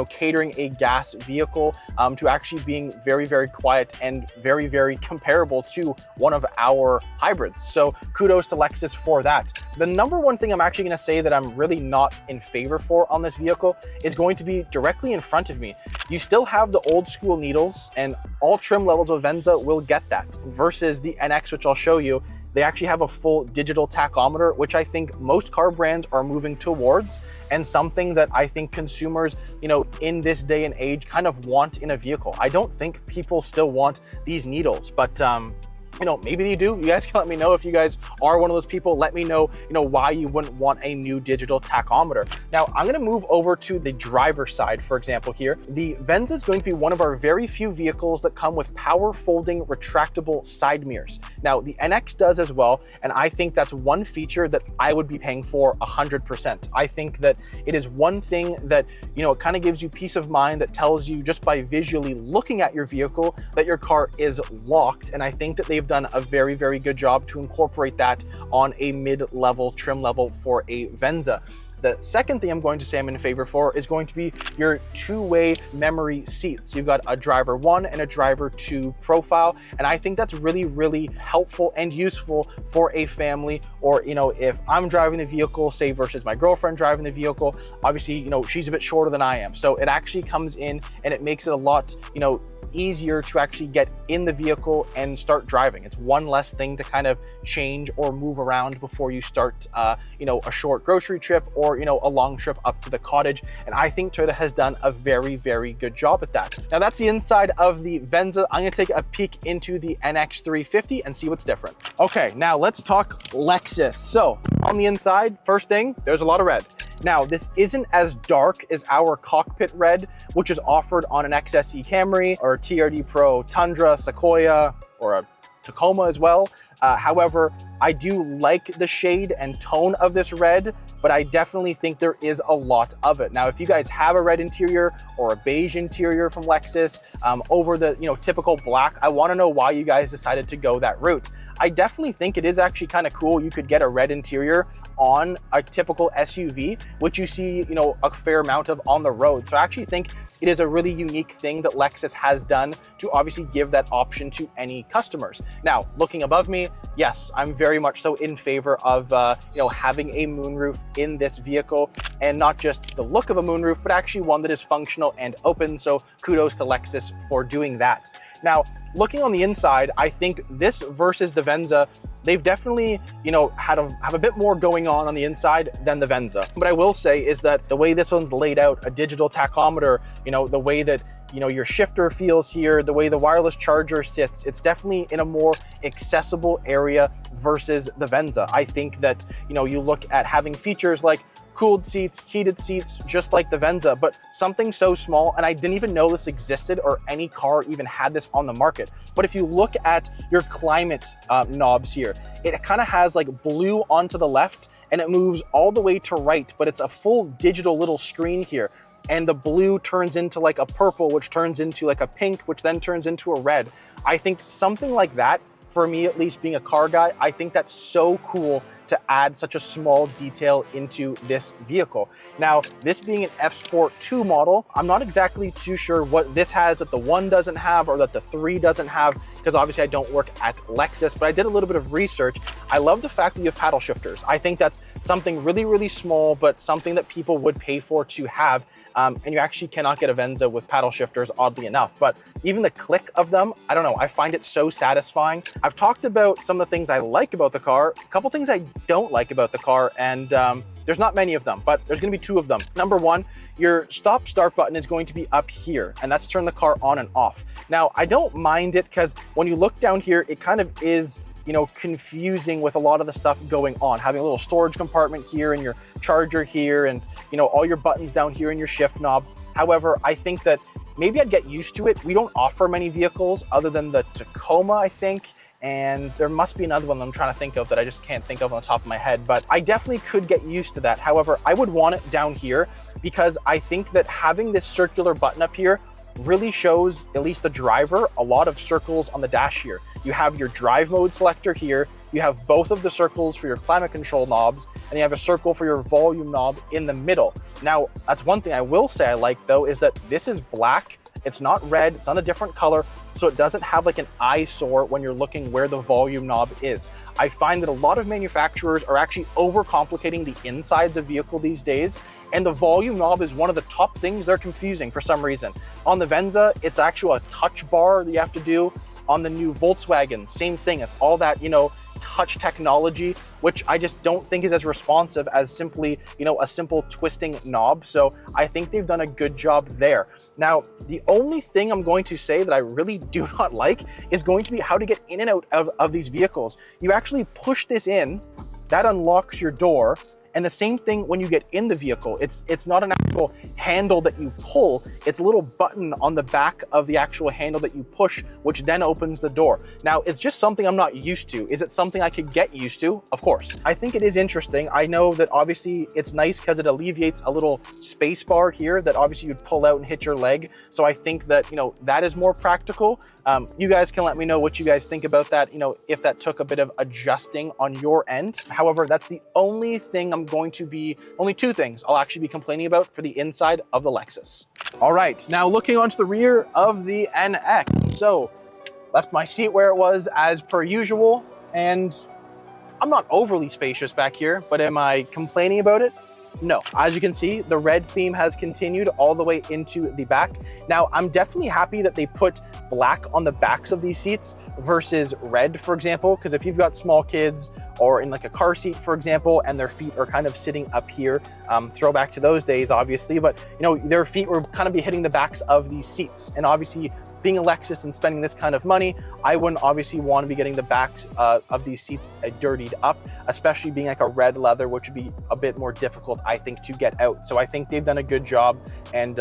[SPEAKER 1] catering a gas vehicle to actually being very, very quiet and very, very comparable to one of our hybrids. So kudos to Lexus for that. The number one thing I'm actually gonna say that I'm really not in favor for on this vehicle is going to be directly in front of me. You still have the old school needles, and all trim levels of Venza will get that, versus the NX, which I'll show you. They actually have a full digital tachometer, which I think most car brands are moving towards, and something that I think consumers, in this day and age kind of want in a vehicle. I don't think people still want these needles, but maybe they do. You guys can let me know if you guys are one of those people. Let me know, why you wouldn't want a new digital tachometer. Now, I'm gonna move over to the driver's side, for example here. The Venza is going to be one of our very few vehicles that come with power folding retractable side mirrors. Now, the NX does as well, and I think that's one feature that I would be paying for 100%. I think that it is one thing that, it kind of gives you peace of mind, that tells you just by visually looking at your vehicle that your car is locked, and I think that they've done a very, very good job to incorporate that on a mid-level trim level for a Venza. The second thing I'm going to say I'm in favor for is going to be your two-way memory seats. You've got a driver 1 and a driver 2 profile, and I think that's really, really helpful and useful for a family, or if I'm driving the vehicle, say versus my girlfriend driving the vehicle. Obviously, she's a bit shorter than I am, so it actually comes in and it makes it a lot, easier to actually get in the vehicle and start driving. It's one less thing to kind of change or move around before you start, a short grocery trip or, a long trip up to the cottage. And I think Toyota has done a very, very good job at that. Now that's the inside of the Venza. I'm gonna take a peek into the NX 350 and see what's different. Okay, now let's talk Lexus. So on the inside, first thing, there's a lot of red. Now, this isn't as dark as our cockpit red, which is offered on an XSE Camry or a TRD Pro Tundra, Sequoia, or a Tacoma as well. However, I do like the shade and tone of this red, but I definitely think there is a lot of it. Now, if you guys have a red interior or a beige interior from Lexus over the typical black, I want to know why you guys decided to go that route. I definitely think it is actually kind of cool. You could get a red interior on a typical SUV, which you see a fair amount of on the road. So I actually think it is a really unique thing that Lexus has done to obviously give that option to any customers. Now, looking above me, yes, I'm very much so in favor of having a moonroof in this vehicle, and not just the look of a moonroof, but actually one that is functional and open. So kudos to Lexus for doing that. Now, looking on the inside, I think this versus the Venza, they've definitely, have a bit more going on the inside than the Venza. But I will say is that the way this one's laid out, a digital tachometer, the way that your shifter feels here, the way the wireless charger sits, it's definitely in a more accessible area versus the Venza. I think that, you look at having features like cooled seats, heated seats, just like the Venza, but something so small, and I didn't even know this existed or any car even had this on the market. But if you look at your climate knobs here, it kind of has like blue onto the left and it moves all the way to right, but it's a full digital little screen here. And the blue turns into like a purple, which turns into like a pink, which then turns into a red. I think something like that, for me at least being a car guy, I think that's so cool to add such a small detail into this vehicle. Now, this being an F Sport 2 model, I'm not exactly too sure what this has that the 1 doesn't have or that the 3 doesn't have, because obviously I don't work at Lexus, but I did a little bit of research. I love the fact that you have paddle shifters. I think that's something really, really small, but something that people would pay for to have. And you actually cannot get a Venza with paddle shifters, oddly enough. But even the click of them, I don't know, I find it so satisfying. I've talked about some of the things I like about the car, a couple things I don't like about the car, and there's not many of them, but there's gonna be 2 of them. Number 1, your stop start button is going to be up here, and that's turn the car on and off. Now, I don't mind it because when you look down here, it kind of is confusing with a lot of the stuff going on, having a little storage compartment here and your charger here and all your buttons down here and your shift knob. However, I think that maybe I'd get used to it. We don't offer many vehicles other than the Tacoma, I think, and there must be another one that I'm trying to think of that I just can't think of on the top of my head, but I definitely could get used to that. However, I would want it down here because I think that having this circular button up here really shows, at least the driver, a lot of circles on the dash here. You have your drive mode selector here, you have both of the circles for your climate control knobs, and you have a circle for your volume knob in the middle. Now, that's one thing I will say I like though, is that this is black It's not red, it's not a different color, so it doesn't have like an eyesore when you're looking where the volume knob is. I find that a lot of manufacturers are actually overcomplicating the insides of vehicle these days, and the volume knob is one of the top things they're confusing for some reason. On the Venza, it's actually a touch bar that you have to do. On the new Volkswagen, same thing. It's all that, you know, touch technology, which I just don't think is as responsive as simply, you know, a simple twisting knob. So I think they've done a good job there. Now, the only thing I'm going to say that I really do not like is going to be how to get in and out of these vehicles. You actually push this in, that unlocks your door. And the same thing when you get in the vehicle, it's not an actual handle that you pull, it's a little button on the back of the actual handle that you push, which then opens the door. Now, it's just something I'm not used to. Is it something I could get used to? Of course. I think it is interesting. I know that obviously it's nice because it alleviates a little space bar here that obviously you'd pull out and hit your leg. So I think that, you know, that is more practical. You guys can let me know what you guys think about that, you know, if that took a bit of adjusting on your end. However, that's the only thing only two things I'll actually be complaining about for the inside of the Lexus. All right, now looking onto the rear of the NX. So left my seat where it was as per usual, and I'm not overly spacious back here, but am I complaining about it? No. As you can see, the red theme has continued all the way into the back. Now, I'm definitely happy that they put black on the backs of these seats versus red, for example, because if you've got small kids or in like a car seat, for example, and their feet are kind of sitting up here, throwback to those days, obviously, but you know, their feet were kind of be hitting the backs of these seats. And obviously, being a Lexus and spending this kind of money, I wouldn't obviously want to be getting the backs of these seats dirtied up, especially being like a red leather, which would be a bit more difficult, I think, to get out. So I think they've done a good job, and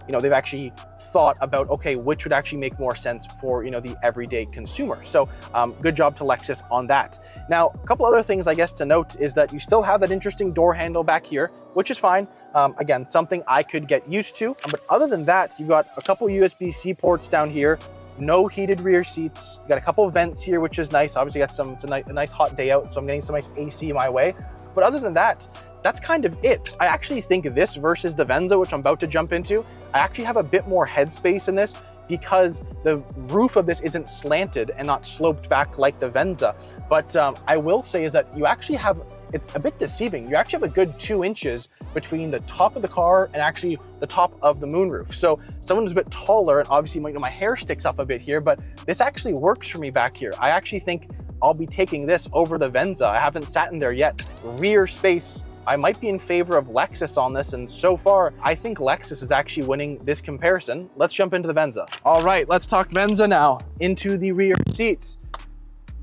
[SPEAKER 1] you know, they've actually thought about, okay, which would actually make more sense for, you know, the everyday consumer. So good job to Lexus on that. Now, a couple other things I guess to note is that you still have that interesting door handle back here, which is fine. Again, something I could get used to. But other than that, you've got a couple USB-C ports down here, no heated rear seats. You got a couple of vents here, which is nice. Obviously, got it's a nice hot day out, so I'm getting some nice AC my way. But other than that, that's kind of it. I actually think this versus the Venza, which I'm about to jump into, I actually have a bit more headspace in this because the roof of this isn't slanted and not sloped back like the Venza. But I will say is that you actually have, it's a bit deceiving. You actually have a good 2 inches between the top of the car and actually the top of the moonroof. So someone who's a bit taller, and obviously my hair sticks up a bit here, but this actually works for me back here. I actually think I'll be taking this over the Venza. I haven't sat in there yet. Rear space, I might be in favor of Lexus on this, and so far, I think Lexus is actually winning this comparison. Let's jump into the Venza. All right, let's talk Venza now. Into the rear seats.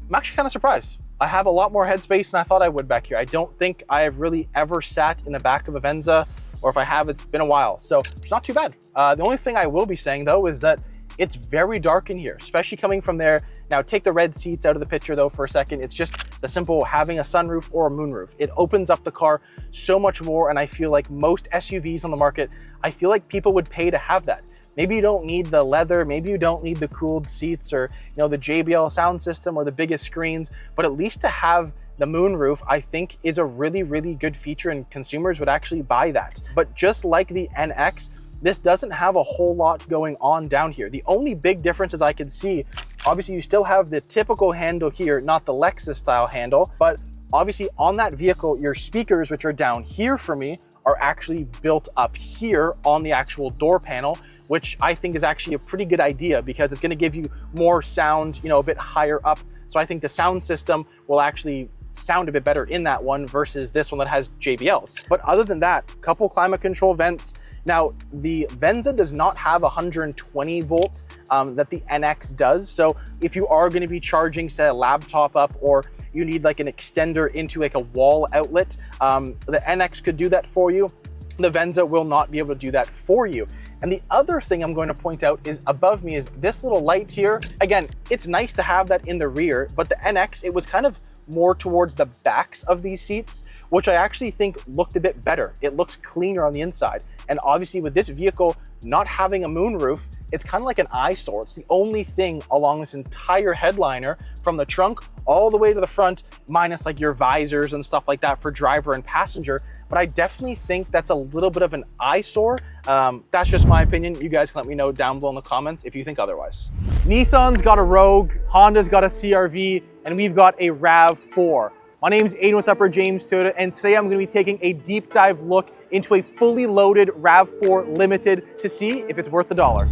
[SPEAKER 1] I'm actually kind of surprised. I have a lot more headspace than I thought I would back here. I don't think I have really ever sat in the back of a Venza, or if I have, it's been a while. So it's not too bad. The only thing I will be saying though is that it's very dark in here, especially coming from there. Now take the red seats out of the picture though for a second. It's just the simple having a sunroof or a moonroof. It opens up the car so much more, and I feel like most SUVs on the market, I feel like people would pay to have that. Maybe you don't need the leather, maybe you don't need the cooled seats or, you know, the JBL sound system or the biggest screens, but at least to have the moonroof, I think, is a really, really good feature, and consumers would actually buy that. But just like the NX, this doesn't have a whole lot going on down here. The only big differences I could see, obviously you still have the typical handle here, not the Lexus style handle, but obviously on that vehicle, your speakers, which are down here for me, are actually built up here on the actual door panel, which I think is actually a pretty good idea because it's gonna give you more sound, you know, a bit higher up. So I think the sound system will actually sound a bit better in that one versus this one that has JBLs. But other than that, couple climate control vents. Now, the Venza does not have 120 volts that the NX does. So if you are going to be charging, say, a laptop up, or you need like an extender into like a wall outlet, the NX could do that for you. The Venza will not be able to do that for you. And the other thing I'm going to point out is above me is this little light here. Again, it's nice to have that in the rear, but the NX, it was kind of more towards the backs of these seats, which I actually think looked a bit better. It looks cleaner on the inside. And obviously with this vehicle not having a moonroof, it's kind of like an eyesore. It's the only thing along this entire headliner from the trunk all the way to the front, minus like your visors and stuff like that for driver and passenger. But I definitely think that's a little bit of an eyesore. That's just my opinion. You guys can let me know down below in the comments if you think otherwise. Nissan's got a Rogue, Honda's got a CR-V, and we've got a RAV4. My name is Aiden with Upper James Toyota, and today I'm going to be taking a deep dive look into a fully loaded RAV4 Limited to see if it's worth the dollar.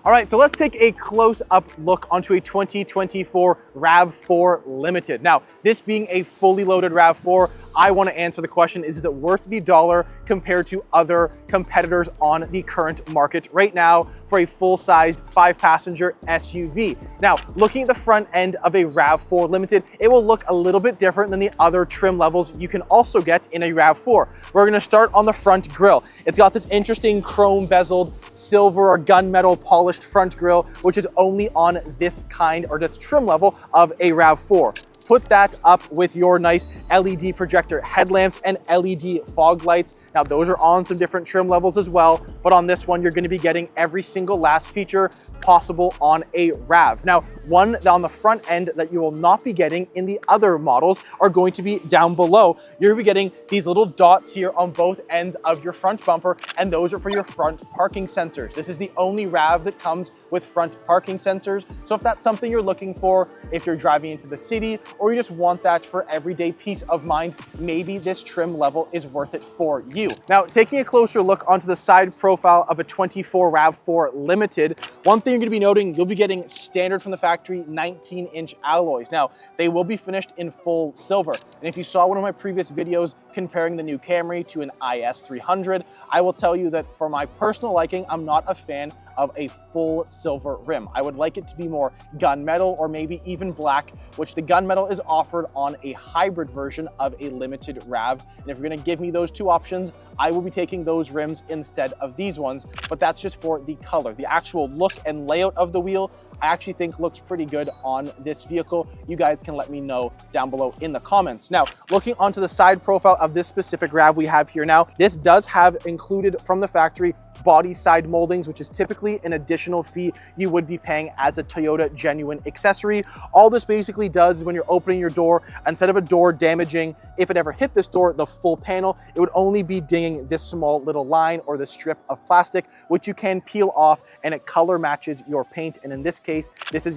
[SPEAKER 1] All right, so let's take a close-up look onto a 2024 RAV4 Limited. Now, this being a fully loaded RAV4, I want to answer the question, is it worth the dollar compared to other competitors on the current market right now for a full-sized 5-passenger SUV? Now, looking at the front end of a RAV4 Limited, it will look a little bit different than the other trim levels you can also get in a RAV4. We're going to start on the front grille. It's got this interesting chrome bezeled silver or gunmetal polished front grille, which is only on this kind or this trim level of a RAV4. Put that up with your nice LED projector headlamps and LED fog lights. Now those are on some different trim levels as well, but on this one, you're going to be getting every single last feature possible on a RAV. Now, one on the front end that you will not be getting in the other models are going to be down below. You're going to be getting these little dots here on both ends of your front bumper, and those are for your front parking sensors. This is the only RAV that comes with front parking sensors. So if that's something you're looking for, if you're driving into the city, or you just want that for everyday peace of mind, maybe this trim level is worth it for you. Now, taking a closer look onto the side profile of a 24 RAV4 Limited, one thing you're going to be noting, you'll be getting standard from the factory 19-inch alloys. Now, they will be finished in full silver. And if you saw one of my previous videos comparing the new Camry to an IS300, I will tell you that for my personal liking, I'm not a fan of a full silver rim. I would like it to be more gunmetal or maybe even black, which the gunmetal is offered on a hybrid version of a Limited RAV. And if you're gonna give me those two options, I will be taking those rims instead of these ones, but that's just for the color. The actual look and layout of the wheel, I actually think looks pretty good on this vehicle. You guys can let me know down below in the comments. Now, looking onto the side profile of this specific RAV we have here now, this does have included from the factory body side moldings, which is typically an additional fee you would be paying as a Toyota genuine accessory. All this basically does is when you're opening your door, instead of a door damaging, if it ever hit this door, the full panel, it would only be dinging this small little line or this strip of plastic, which you can peel off and it color matches your paint. And in this case,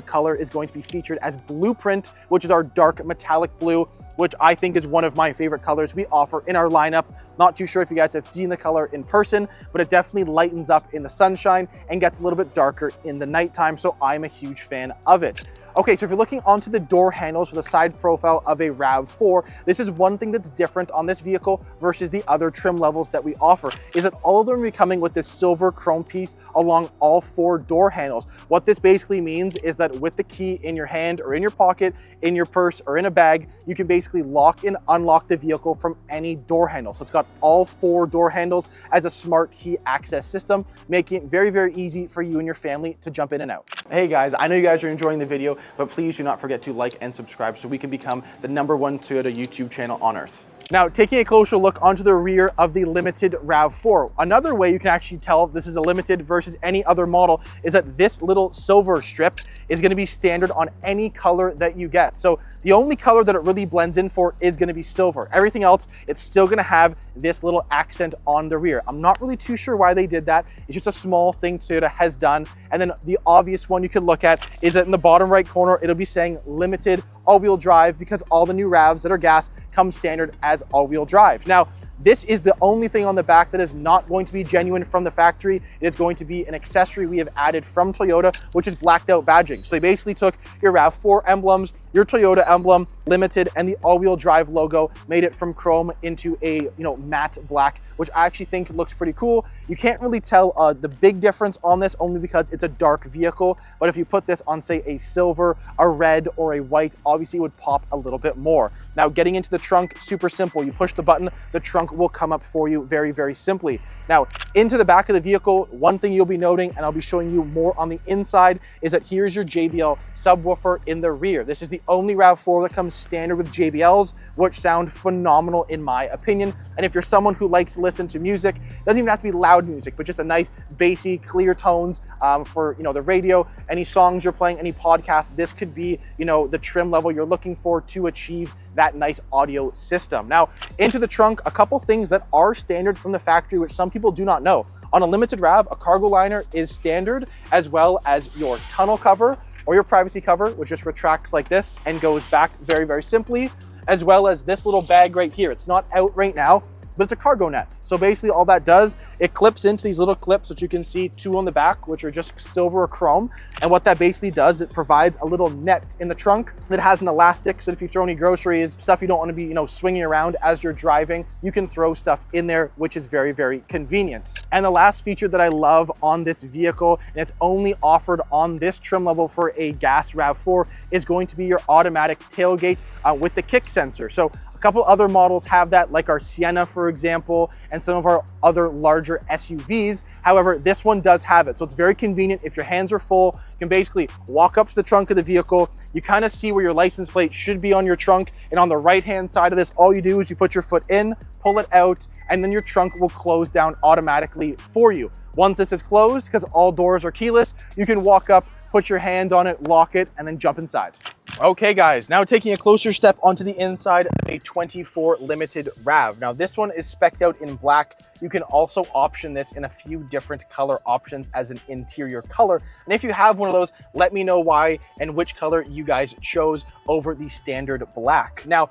[SPEAKER 1] color is going to be featured as Blueprint, which is our dark metallic blue, which I think is one of my favorite colors we offer in our lineup. Not too sure if you guys have seen the color in person, but it definitely lightens up in the sunshine and gets a little bit darker in the nighttime, so I'm a huge fan of it. Okay, so if you're looking onto the door handles for the side profile of a RAV4, this is one thing that's different on this vehicle versus the other trim levels that we offer, is that all of them are coming with this silver chrome piece along all 4 door handles. What this basically means is that with the key in your hand or in your pocket, in your purse or in a bag, you can basically lock and unlock the vehicle from any door handle. So it's got all 4 door handles as a smart key access system, making it very, very easy for you and your family to jump in and out. Hey guys, I know you guys are enjoying the video, but please do not forget to like and subscribe so we can become the #1 Toyota YouTube channel on earth. Now, taking a closer look onto the rear of the Limited RAV4, another way you can actually tell this is a Limited versus any other model is that this little silver strip is going to be standard on any color that you get. So the only color that it really blends in for is going to be silver. Everything else, it's still going to have this little accent on the rear. I'm not really too sure why they did that. It's just a small thing Toyota has done. And then the obvious one you could look at is that in the bottom right corner, it'll be saying Limited all-wheel drive, because all the new RAVs that are gas come standard as all-wheel drive. Now, this is the only thing on the back that is not going to be genuine from the factory. It is going to be an accessory we have added from Toyota, which is blacked out badging. So they basically took your RAV4 emblems, your Toyota emblem, Limited, and the all-wheel drive logo, made it from chrome into a matte black, which I actually think looks pretty cool. You can't really tell the big difference on this only because it's a dark vehicle, but if you put this on, say, a silver, a red, or a white, obviously it would pop a little bit more. Now, getting into the trunk, super simple. You push the button, the trunk trunk will come up for you very, very simply. Now, into the back of the vehicle, one thing you'll be noting, and I'll be showing you more on the inside, is that here's your JBL subwoofer in the rear. This is the only RAV4 that comes standard with JBLs, which sound phenomenal in my opinion. And if you're someone who likes to listen to music, it doesn't even have to be loud music, but just a nice bassy, clear tones for the radio, any songs you're playing, any podcast, this could be the trim level you're looking for to achieve that nice audio system. Now, into the trunk, a couple things that are standard from the factory, which some people do not know. On a limited RAV, a cargo liner is standard, as well as your tonneau cover or your privacy cover, which just retracts like this and goes back very, very simply, as well as this little bag right here. It's not out right now, but it's a cargo net. So basically all that does, it clips into these little clips that you can see, two on the back, which are just silver or chrome. And what that basically does, it provides a little net in the trunk that has an elastic. So if you throw any groceries, stuff you don't want to be, swinging around as you're driving, you can throw stuff in there, which is very, very convenient. And the last feature that I love on this vehicle, and it's only offered on this trim level for a gas RAV4, is going to be your automatic tailgate with the kick sensor. So a couple other models have that, like our Sienna, for example, and some of our other larger SUVs. However, this one does have it. So it's very convenient. If your hands are full, you can basically walk up to the trunk of the vehicle. You kind of see where your license plate should be on your trunk. And on the right-hand side of this, all you do is you put your foot in, pull it out, and then your trunk will close down automatically for you. Once this is closed, because all doors are keyless, you can walk up, put your hand on it, lock it, and then jump inside. Okay guys, now taking a closer step onto the inside of a 24 Limited RAV. Now this one is spec'd out in black. You can also option this in a few different color options as an interior color. And if you have one of those, let me know why and which color you guys chose over the standard black. Now,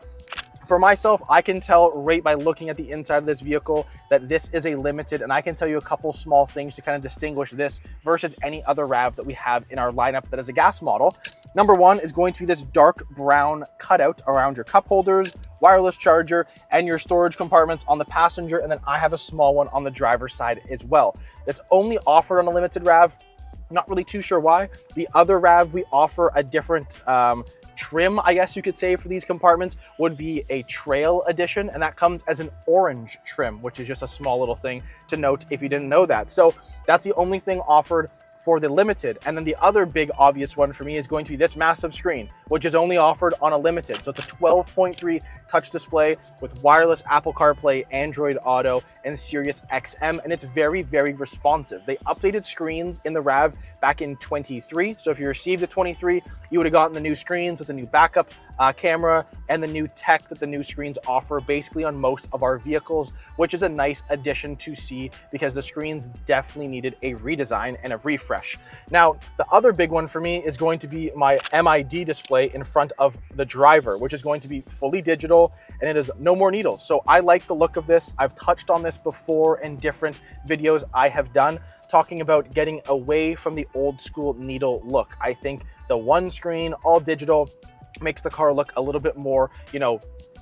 [SPEAKER 1] for myself, I can tell right by looking at the inside of this vehicle that this is a Limited, and I can tell you a couple small things to kind of distinguish this versus any other RAV that we have in our lineup that is a gas model. Number one is going to be this dark brown cutout around your cup holders, wireless charger, and your storage compartments on the passenger, and then I have a small one on the driver's side as well. That's only offered on a Limited RAV. Not really too sure why. The other RAV, we offer a different trim, I guess you could say, for these compartments would be a Trail edition, and that comes as an orange trim, which is just a small little thing to note if you didn't know that. So that's the only thing offered for the Limited. And then the other big obvious one for me is going to be this massive screen, which is only offered on a Limited. So it's a 12.3 touch display with wireless Apple CarPlay, Android Auto, and Sirius XM, and it's very, very responsive. They updated screens in the RAV back in 23. So if you received a 23, you would have gotten the new screens with the new backup camera and the new tech that the new screens offer basically on most of our vehicles, which is a nice addition to see because the screens definitely needed a redesign and a refresh. Now, the other big one for me is going to be my MID display in front of the driver, which is going to be fully digital, and it is no more needles. So I like the look of this. I've touched on this before in different videos I have done, talking about getting away from the old school needle look. I think the one screen, all digital, makes the car look a little bit more,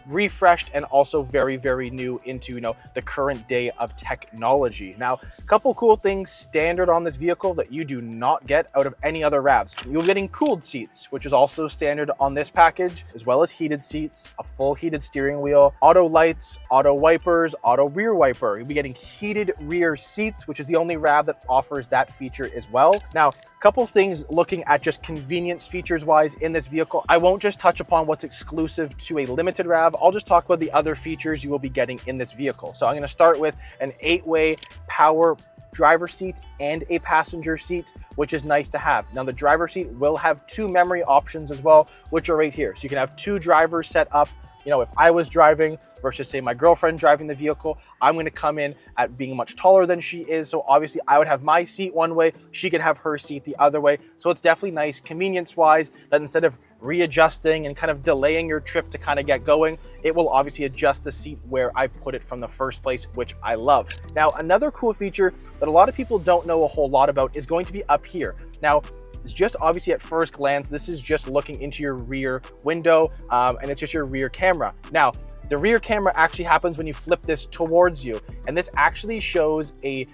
[SPEAKER 1] refreshed and also very, very new into, the current day of technology. Now, a couple cool things standard on this vehicle that you do not get out of any other RAVs. You're getting cooled seats, which is also standard on this package, as well as heated seats, a full heated steering wheel, auto lights, auto wipers, auto rear wiper. You'll be getting heated rear seats, which is the only RAV that offers that feature as well. Now, a couple things looking at just convenience features wise in this vehicle. I won't just touch upon what's exclusive to a Limited RAV. I'll just talk about the other features you will be getting in this vehicle. So I'm going to start with an 8-way power driver seat and a passenger seat, which is nice to have. Now the driver seat will have 2 memory options as well, which are right here. So you can have 2 drivers set up. If I was driving versus say my girlfriend driving the vehicle, I'm going to come in at being much taller than she is. So obviously I would have my seat one way, she could have her seat the other way. So it's definitely nice convenience wise that instead of readjusting and kind of delaying your trip to kind of get going, it will obviously adjust the seat where I put it from the first place, which I love. Now, another cool feature that a lot of people don't know a whole lot about is going to be up here. Now, it's just obviously at first glance, this is just looking into your rear window and it's just your rear camera. Now, the rear camera actually happens when you flip this towards you, and this actually shows a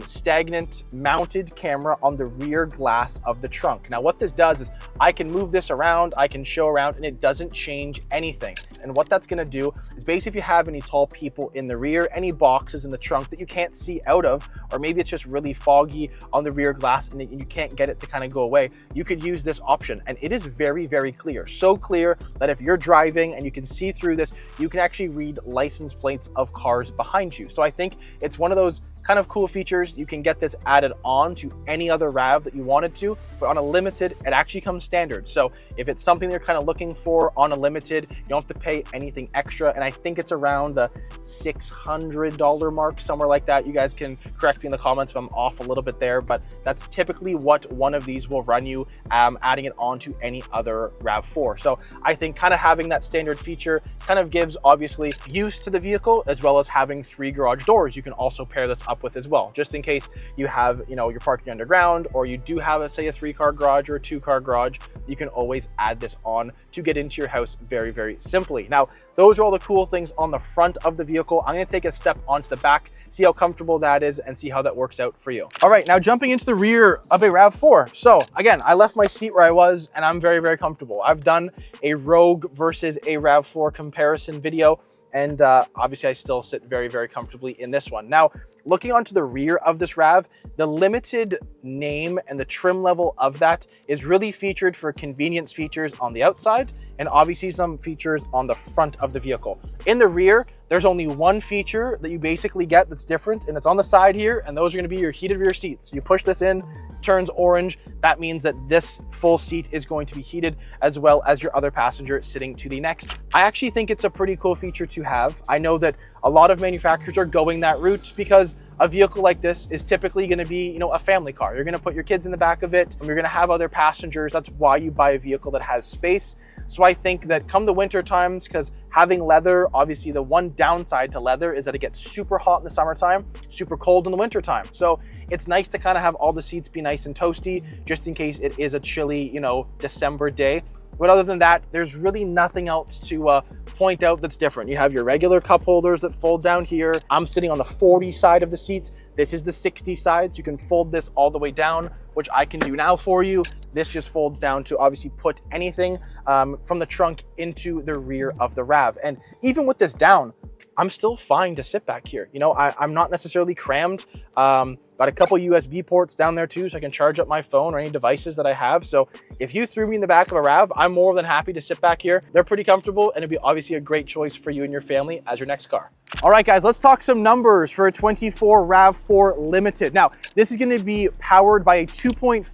[SPEAKER 1] stagnant mounted camera on the rear glass of the trunk. Now what this does is I can move this around, I can show around, and it doesn't change anything. lift. And what that's gonna do is basically if you have any tall people in the rear, any boxes in the trunk that you can't see out of, or maybe it's just really foggy on the rear glass and you can't get it to kind of go away, you could use this option. And it is very, very clear. So clear that if you're driving and you can see through this, you can actually read license plates of cars behind you. So I think it's one of those kind of cool features. You can get this added on to any other RAV that you wanted to, but on a Limited, it actually comes standard. So if it's something you're kind of looking for on a Limited, you don't have to pay anything extra. And I think it's around the $600 mark, somewhere like that. You guys can correct me in the comments if I'm off a little bit there, but that's typically what one of these will run you, adding it on to any other RAV4. So I think kind of having that standard feature kind of gives obviously use to the vehicle, as well as having 3 garage doors. You can also pair this up with as well, just in case you have, you're parking underground, or you do have say a 3-car garage or a 2-car garage. You can always add this on to get into your house very, very simply. Now, those are all the cool things on the front of the vehicle. I'm going to take a step onto the back, see how comfortable that is, and see how that works out for you. All right, now jumping into the rear of a RAV4. So again, I left my seat where I was, and I'm very, very comfortable. I've done a Rogue versus a RAV4 comparison video, and obviously I still sit very, very comfortably in this one. Now, looking onto the rear of this RAV, the Limited name and the trim level of that is really featured for convenience features on the outside, and obviously some features on the front of the vehicle. In the rear, there's only one feature that you basically get that's different, and it's on the side here, and those are gonna be your heated rear seats. You push this in, turns orange. That means that this full seat is going to be heated, as well as your other passenger sitting to the next. I actually think it's a pretty cool feature to have. I know that a lot of manufacturers are going that route because a vehicle like this is typically going to be, a family car. You're going to put your kids in the back of it, and you're going to have other passengers. That's why you buy a vehicle that has space. So I think that come the winter times, because having leather, obviously the one downside to leather is that it gets super hot in the summertime, super cold in the winter time. So it's nice to kind of have all the seats be nice and toasty, just in case it is a chilly, December day. But other than that, there's really nothing else to point out that's different. You have your regular cup holders that fold down here. I'm sitting on the 40 side of the seat. This is the 60 side, so you can fold this all the way down, which I can do now for you. This just folds down to obviously put anything from the trunk into the rear of the RAV. And even with this down, I'm still fine to sit back here. I'm not necessarily crammed. Got a couple USB ports down there too, so I can charge up my phone or any devices that I have. So if you threw me in the back of a RAV, I'm more than happy to sit back here. They're pretty comfortable, and it'd be obviously a great choice for you and your family as your next car. All right, guys, let's talk some numbers for a 24 RAV4 Limited. Now, this is going to be powered by a 2.5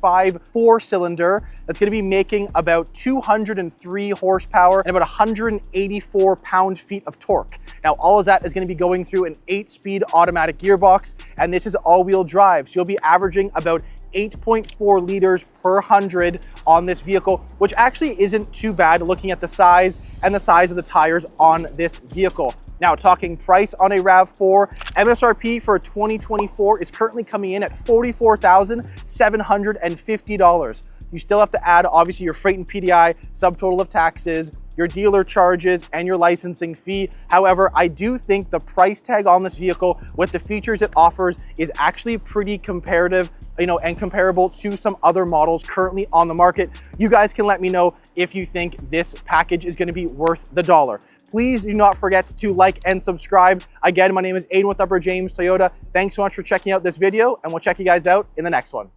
[SPEAKER 1] 4-cylinder that's going to be making about 203 horsepower and about 184 pound-feet of torque. Now, all of that is going to be going through an 8-speed automatic gearbox, and this is all-wheel drive. So you'll be averaging about 8.4 liters per 100 on this vehicle, which actually isn't too bad looking at the size and the size of the tires on this vehicle. Now, talking price on a RAV4, MSRP for 2024 is currently coming in at $44,750. You still have to add, obviously, your freight and PDI, subtotal of taxes, your dealer charges, and your licensing fee. However, I do think the price tag on this vehicle with the features it offers is actually pretty comparative, and comparable to some other models currently on the market. You guys can let me know if you think this package is going to be worth the dollar. Please do not forget to like and subscribe. Again, my name is Aiden with Upper James Toyota. Thanks so much for checking out this video, and we'll check you guys out in the next one.